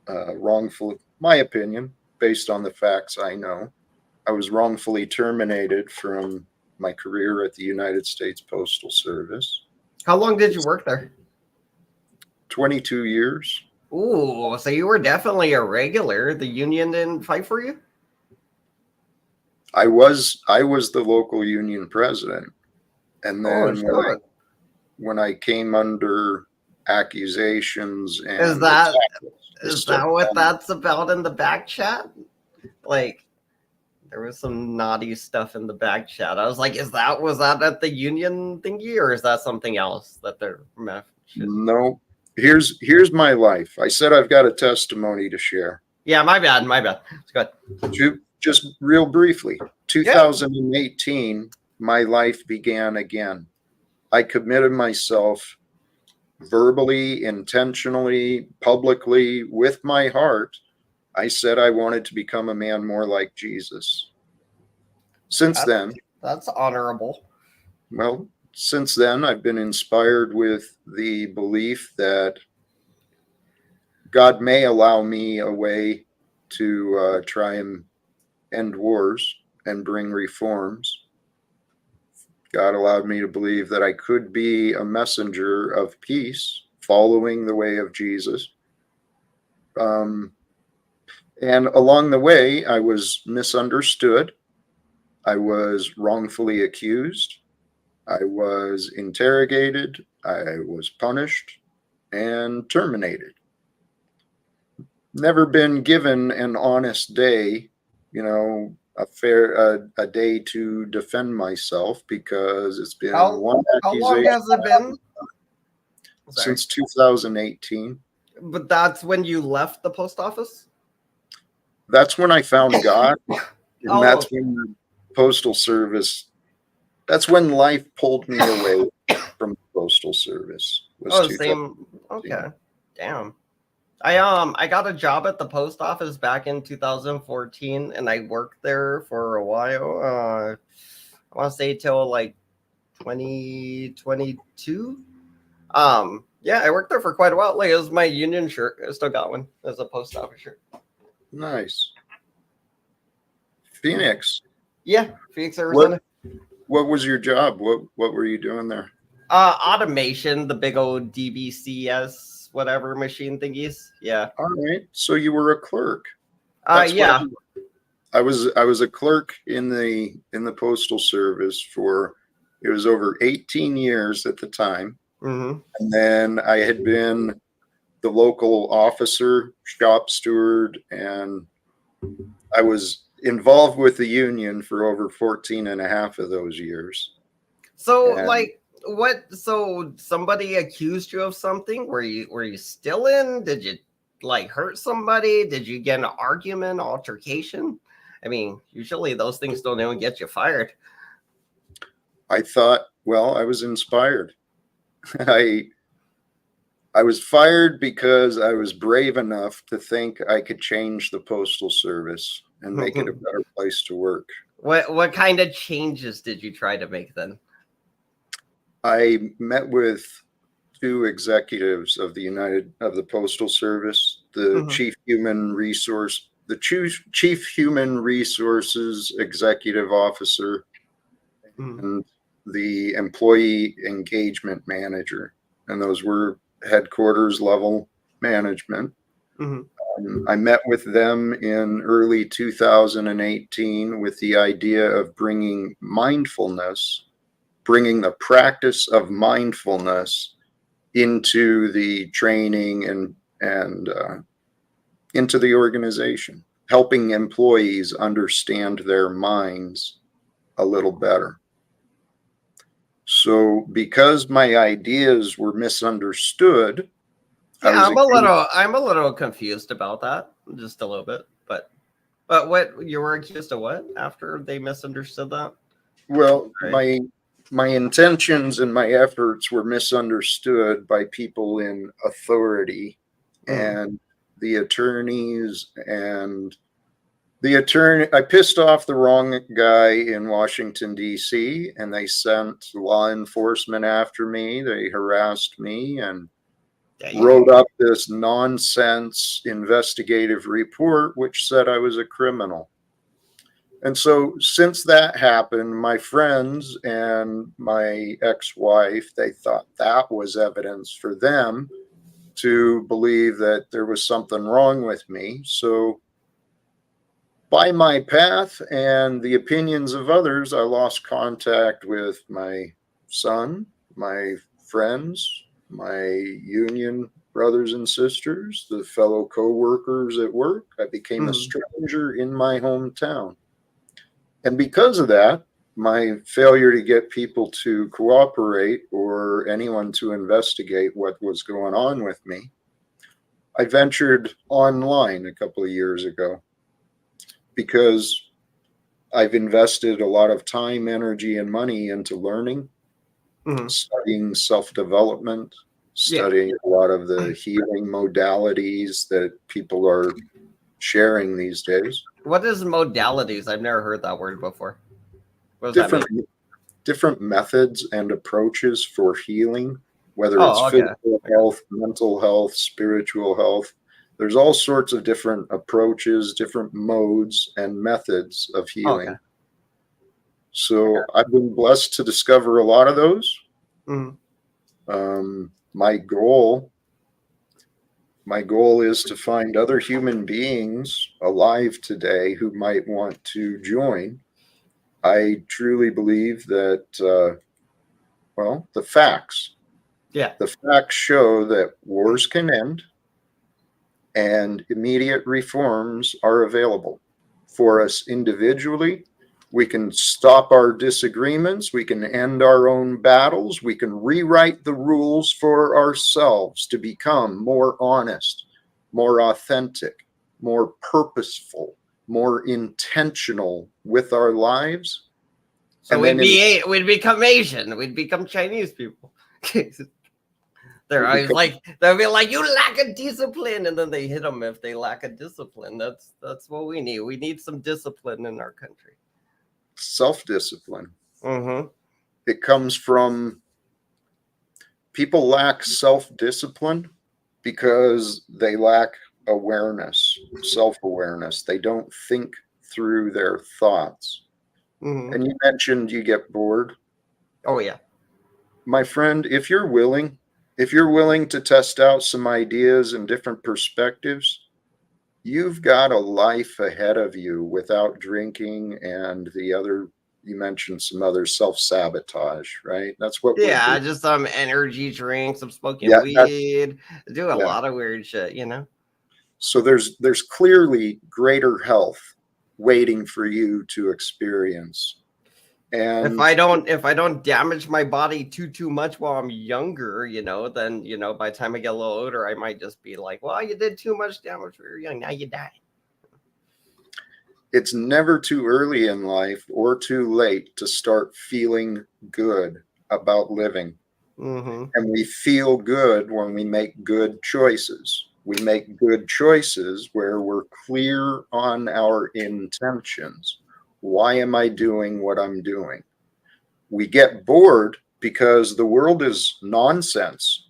wrongfully, my opinion, based on the facts I know, I was wrongfully terminated from my career at the United States Postal Service. How long did you work there? 22 years. Ooh, so you were definitely a regular. The union didn't fight for you? I was the local union president. And Oh, then shit. when I came under accusations and Is that stuff, what that's about in the back chat? Like, there was some naughty stuff in the back chat. I was like, was that at the union thingy, or is that something else that they're no. Here's my life. I said I've got a testimony to share. Yeah, my bad. It's good. Just real briefly, 2018, my life began again. I committed myself verbally, intentionally, publicly, with my heart. I said I wanted to become a man more like Jesus. Since then, that's honorable. Well, since then, I've been inspired with the belief that God may allow me a way to try and end wars and bring reforms. God allowed me to believe that I could be a messenger of peace, following the way of Jesus. And along the way, I was misunderstood. I was wrongfully accused. I was interrogated. I was punished and terminated. Never been given an honest day, a day to defend myself, because it's been one accusation. How long has it been? Since 2018. But that's when you left the post office? That's when I found God. And that's when the Postal Service, that's when life pulled me away from the Postal Service. Same. Okay. Damn. I got a job at the post office back in 2014, and I worked there for a while. I want to say till like 2022. Yeah, I worked there for quite a while. Like, it was my union shirt. I still got one as a post office shirt. Nice. Phoenix. Yeah, Phoenix, Arizona. What was your job? What were you doing there? Automation, the big old DBCS whatever machine thingies. Yeah. All right. So you were a clerk. Yeah. I was a clerk in the Postal Service for, it was over 18 years at the time. Mm-hmm. And then I had been the local officer, shop steward, and I was involved with the union for over 14 and a half of those years. So so somebody accused you of something? Were you still in? Did you hurt somebody? Did you get an argument, altercation? I mean, usually those things don't even get you fired. I thought, well, I was inspired. I was fired because I was brave enough to think I could change the Postal Service and make it a better place to work. What kind of changes did you try to make then? I met with two executives of the Postal Service, the chief human resources executive officer, and the employee engagement manager, and those were headquarters level management. I met with them in early 2018 with the idea of bringing the practice of mindfulness into the training and into the organization, helping employees understand their minds a little better. So because my ideas were misunderstood, yeah, I'm a little confused about that, just a little bit. But what, you were accused of what after they misunderstood that? Well, right. my intentions and my efforts were misunderstood by people in authority and the attorneys and I pissed off the wrong guy in Washington, D.C., and they sent law enforcement after me. They harassed me and wrote up this nonsense investigative report, which said I was a criminal. And so since that happened, my friends and my ex-wife, they thought that was evidence for them to believe that there was something wrong with me. So by my path and the opinions of others, I lost contact with my son, my friends, my union brothers and sisters, the fellow co-workers at work. I became a stranger in my hometown. And because of that, my failure to get people to cooperate or anyone to investigate what was going on with me, I ventured online a couple of years ago because I've invested a lot of time, energy, and money into learning, studying self-development, studying a lot of the healing modalities that people are sharing these days. What is modalities? I've never heard that word before. What does that mean? Different methods and approaches for healing, whether it's physical health, mental health, spiritual health. There's all sorts of different approaches, different modes and methods of healing. So I've been blessed to discover a lot of those. My goal is to find other human beings alive today who might want to join. I truly believe that, the facts. Yeah. The facts show that wars can end and immediate reforms are available for us individually. We can stop our disagreements. We can end our own battles. We can rewrite the rules for ourselves to become more honest, more authentic, more purposeful, more intentional with our lives. So we'd become Asian. We'd become Chinese people. They're always they'll be like, you lack a discipline, and then they hit them if they lack a discipline. That's what we need. We need some discipline in our country. Self-discipline. It comes from people lack self-discipline because they lack awareness, self-awareness. They don't think through their thoughts. And you mentioned you get bored. Oh yeah. My friend, if you're willing to test out some ideas and different perspectives, you've got a life ahead of you without drinking and you mentioned some other self-sabotage, right? That's what we're doing. Just some energy drinks, some smoking weed, do a lot of weird shit, So there's clearly greater health waiting for you to experience. And if I don't damage my body too much while I'm younger, then by the time I get a little older, I might just be like, well, you did too much damage when you were young, now you die. It's never too early in life or too late to start feeling good about living. And we feel good when we make good choices. We make good choices where we're clear on our intentions. Why am I doing what I'm doing? We get bored because the world is nonsense.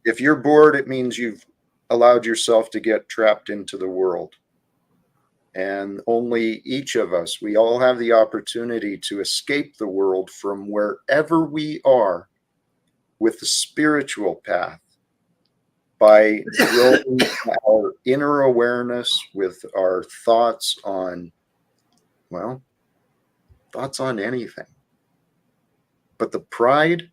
If you're bored, it means you've allowed yourself to get trapped into the world. And only each of us, we all have the opportunity to escape the world from wherever we are with the spiritual path by growing our inner awareness with our thoughts on anything. But the pride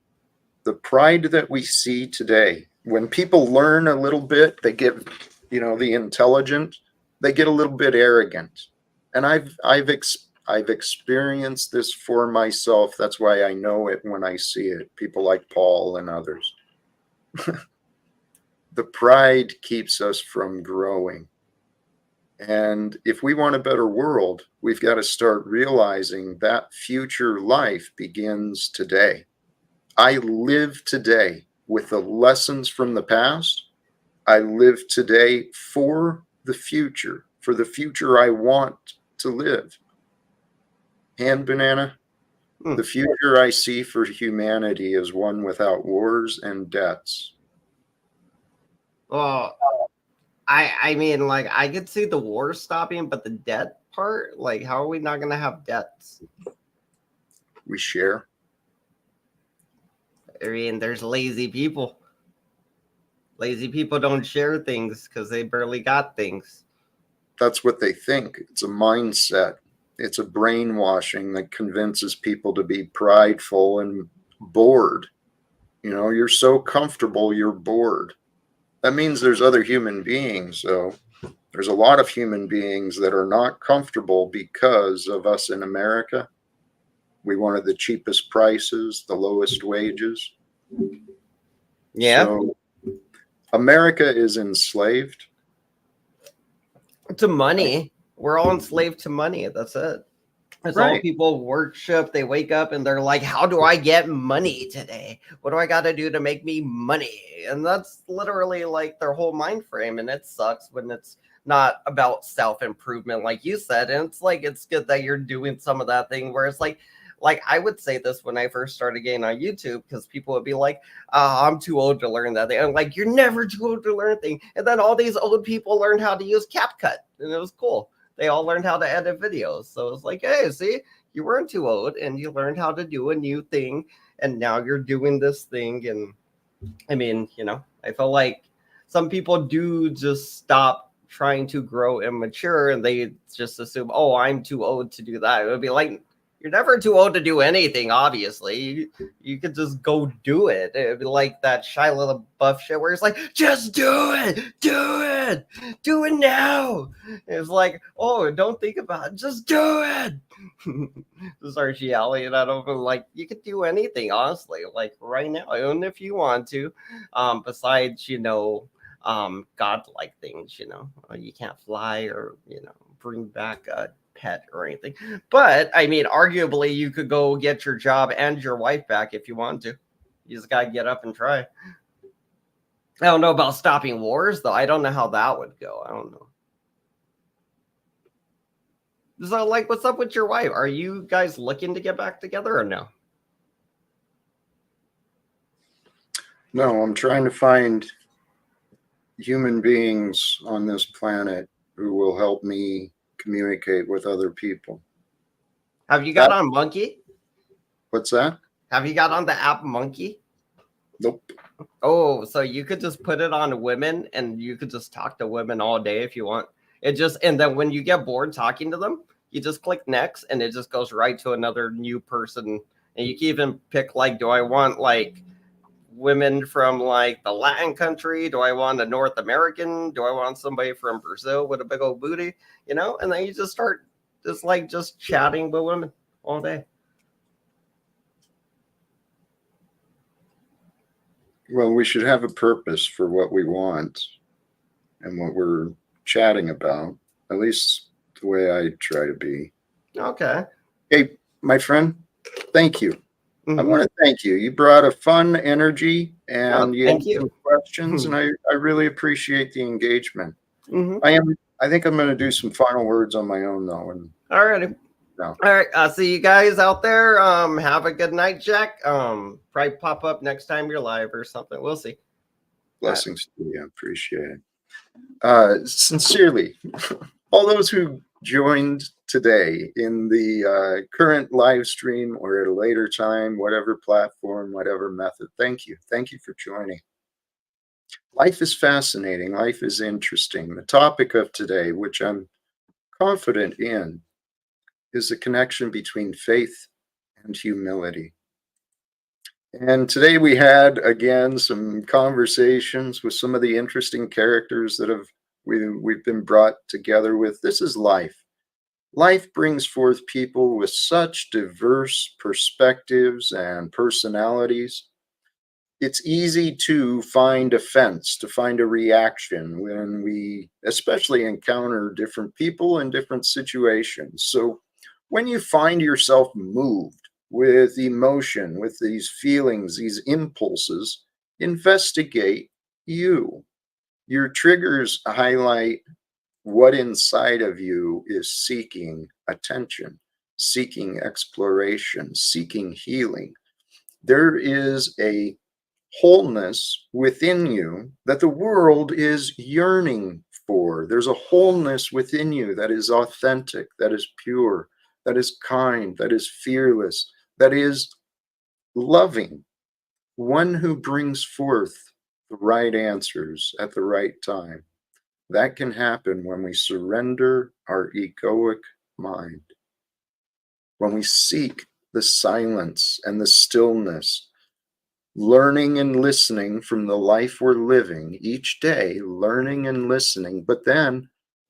that we see today, when people learn a little bit, they get, the intelligent, they get a little bit arrogant. And I've experienced this for myself. That's why I know it when I see it. People like Paul and others. The pride keeps us from growing. And if we want a better world, we've got to start realizing that future life begins today. I live today with the lessons from the past. I live today for the future I want to live. And banana, the future I see for humanity is one without wars and debts. Well, I mean, like, I could see the war stopping, but the debt part, like, how are we not going to have debts? We share. I mean, there's lazy people. Lazy people don't share things because they barely got things. That's what they think. It's a mindset. It's a brainwashing that convinces people to be prideful and bored. You know, you're so comfortable, you're bored. That means there's other human beings, though. There's a lot of human beings that are not comfortable because of us in America. We wanted the cheapest prices, the lowest wages. Yeah. So America is enslaved. To money. We're all enslaved to money. That's it. It's all Right. people worship. They wake up and they're like, how do I get money today? What do I got to do to make me money? And that's literally like their whole mind frame. And it sucks when it's not about self-improvement, like you said. And it's like, it's good that you're doing some of that thing where it's like I would say this when I first started getting on YouTube, because people would be like, I'm too old to learn that thing. I'm like, you're never too old to learn a thing. And then all these old people learned how to use CapCut, and it was cool. They all learned how to edit videos. So it's like, hey, see, you weren't too old and you learned how to do a new thing. And now you're doing this thing. And I mean, you know, I feel like some people do just stop trying to grow and mature, and they just assume, oh, I'm too old to do that. It would be like, you're never too old to do anything, obviously. You could just go do it. It'd be like that Shia LaBeouf shit where it's like, just do it, do it now. It's like, oh, don't think about it, just do it. This is Archie Alley, and I don't feel like you could do anything, honestly, like right now, even if you want to. Besides, you know, godlike things, you know, you can't fly or, you know, bring back a pet or anything. But I mean, arguably, you could go get your job and your wife back if you want to. You just gotta get up and try. I don't know about stopping wars, though. I don't know how that would go. I don't know. So, like, what's up with your wife? Are you guys looking to get back together or no? No, I'm trying to find human beings on this planet who will help me communicate with other people. Have you got on Monkey? What's that? Have you got on the app Monkey? Nope. Oh, so you could just put it on women and you could just talk to women all day if you want. It just, and then when you get bored talking to them, you just click next and it just goes right to another new person. And you can even pick, like, do I want like women from like the Latin country? Do I want a North American? Do I want somebody from Brazil with a big old booty? You know, and then you just start just chatting with women all day. Well, we should have a purpose for what we want and what we're chatting about, at least the way I try to be. Okay. Hey, my friend, thank you. I Mhm. want to thank you. You brought a fun energy and you had thank you. some questions, and I really appreciate the engagement. Mhm. I think I'm going to do some final words on my own, though. And All righty. No. All right. I'll see you guys out there. Have a good night, Jack. Probably pop up next time you're live or something. We'll see. blessings to you. I appreciate it. Sincerely, all those who joined today in the current live stream or at a later time, whatever platform, whatever method, thank you. Thank you for joining. Life is fascinating. Life is interesting. The topic of today, which I'm confident in, is the connection between faith and humility. And today we had, again, some conversations with some of the interesting characters that we've been brought together with. This is life. Life brings forth people with such diverse perspectives and personalities. it's easy to find offense, to find a reaction when we especially encounter different people in different situations. So when you find yourself moved with emotion, with these feelings, these impulses, investigate you. Your triggers highlight what inside of you is seeking attention, seeking exploration, seeking healing. There is a wholeness within you that the world is yearning for. There's a wholeness within you that is authentic, that is pure, that is kind, that is fearless, that is loving, one who brings forth the right answers at the right time. That can happen when we surrender our egoic mind, when we seek the silence and the stillness, learning and listening from the life we're living each day, learning and listening. But then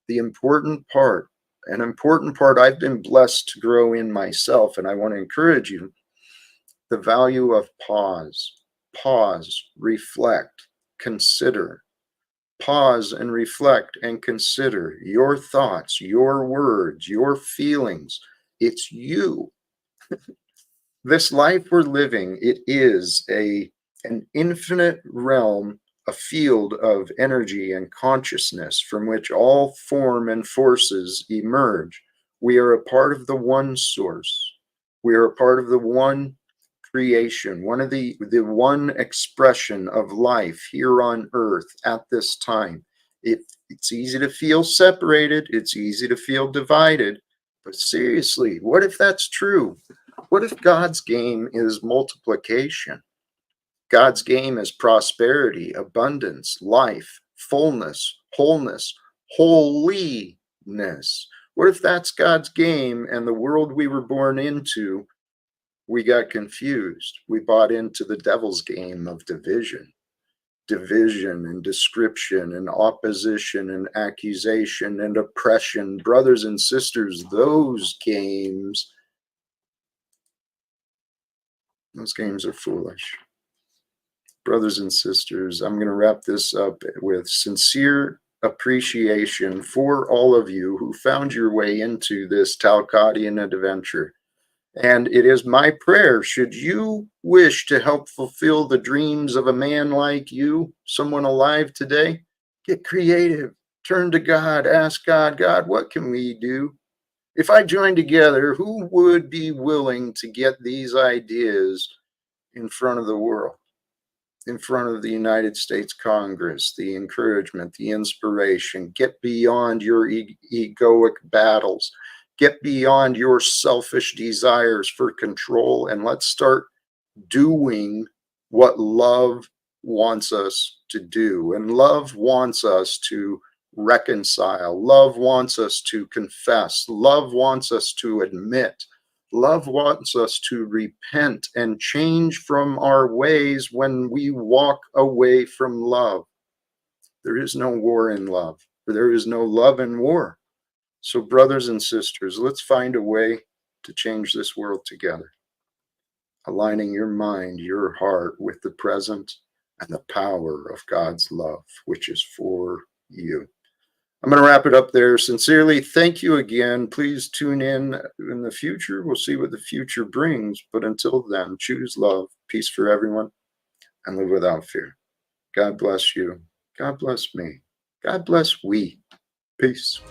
the important part, an important part I've been blessed to grow in myself, and I want to encourage you, the value of pause. Pause, reflect, consider. Pause and reflect and consider your thoughts, your words, your feelings. It's you. This life we're living, it is an infinite realm, a field of energy and consciousness from which all form and forces emerge. We are a part of the one source. We are a part of the one creation, one of the one expression of life here on earth at this time. It's easy to feel separated, it's easy to feel divided, but seriously, what if that's true? What if God's game is multiplication? God's game is prosperity, abundance, life, fullness, wholeness, holiness. What if that's God's game and the world we were born into, we got confused? We bought into the devil's game of division. Division and description and opposition and accusation and oppression. Brothers and sisters, those games are foolish. Brothers and sisters, I'm going to wrap this up with sincere appreciation for all of you who found your way into this Talcottian adventure. And it is my prayer, should you wish to help fulfill the dreams of a man like you, someone alive today, get creative, turn to God, ask God, God, what can we do? If I join together, who would be willing to get these ideas in front of the world, in front of the United States Congress, the encouragement, the inspiration? Get beyond your egoic battles. Get beyond your selfish desires for control, and let's start doing what love wants us to do. And love wants us to reconcile. Love wants us to confess. Love wants us to admit. Love wants us to repent and change from our ways when we walk away from love. There is no war in love. There is no love in war. So, brothers and sisters, let's find a way to change this world together, aligning your mind, your heart with the present and the power of God's love, which is for you. I'm going to wrap it up there. Sincerely, thank you again. Please tune in the future. We'll see what the future brings. But until then, choose love, peace for everyone, and live without fear. God bless you. God bless me. God bless we. Peace.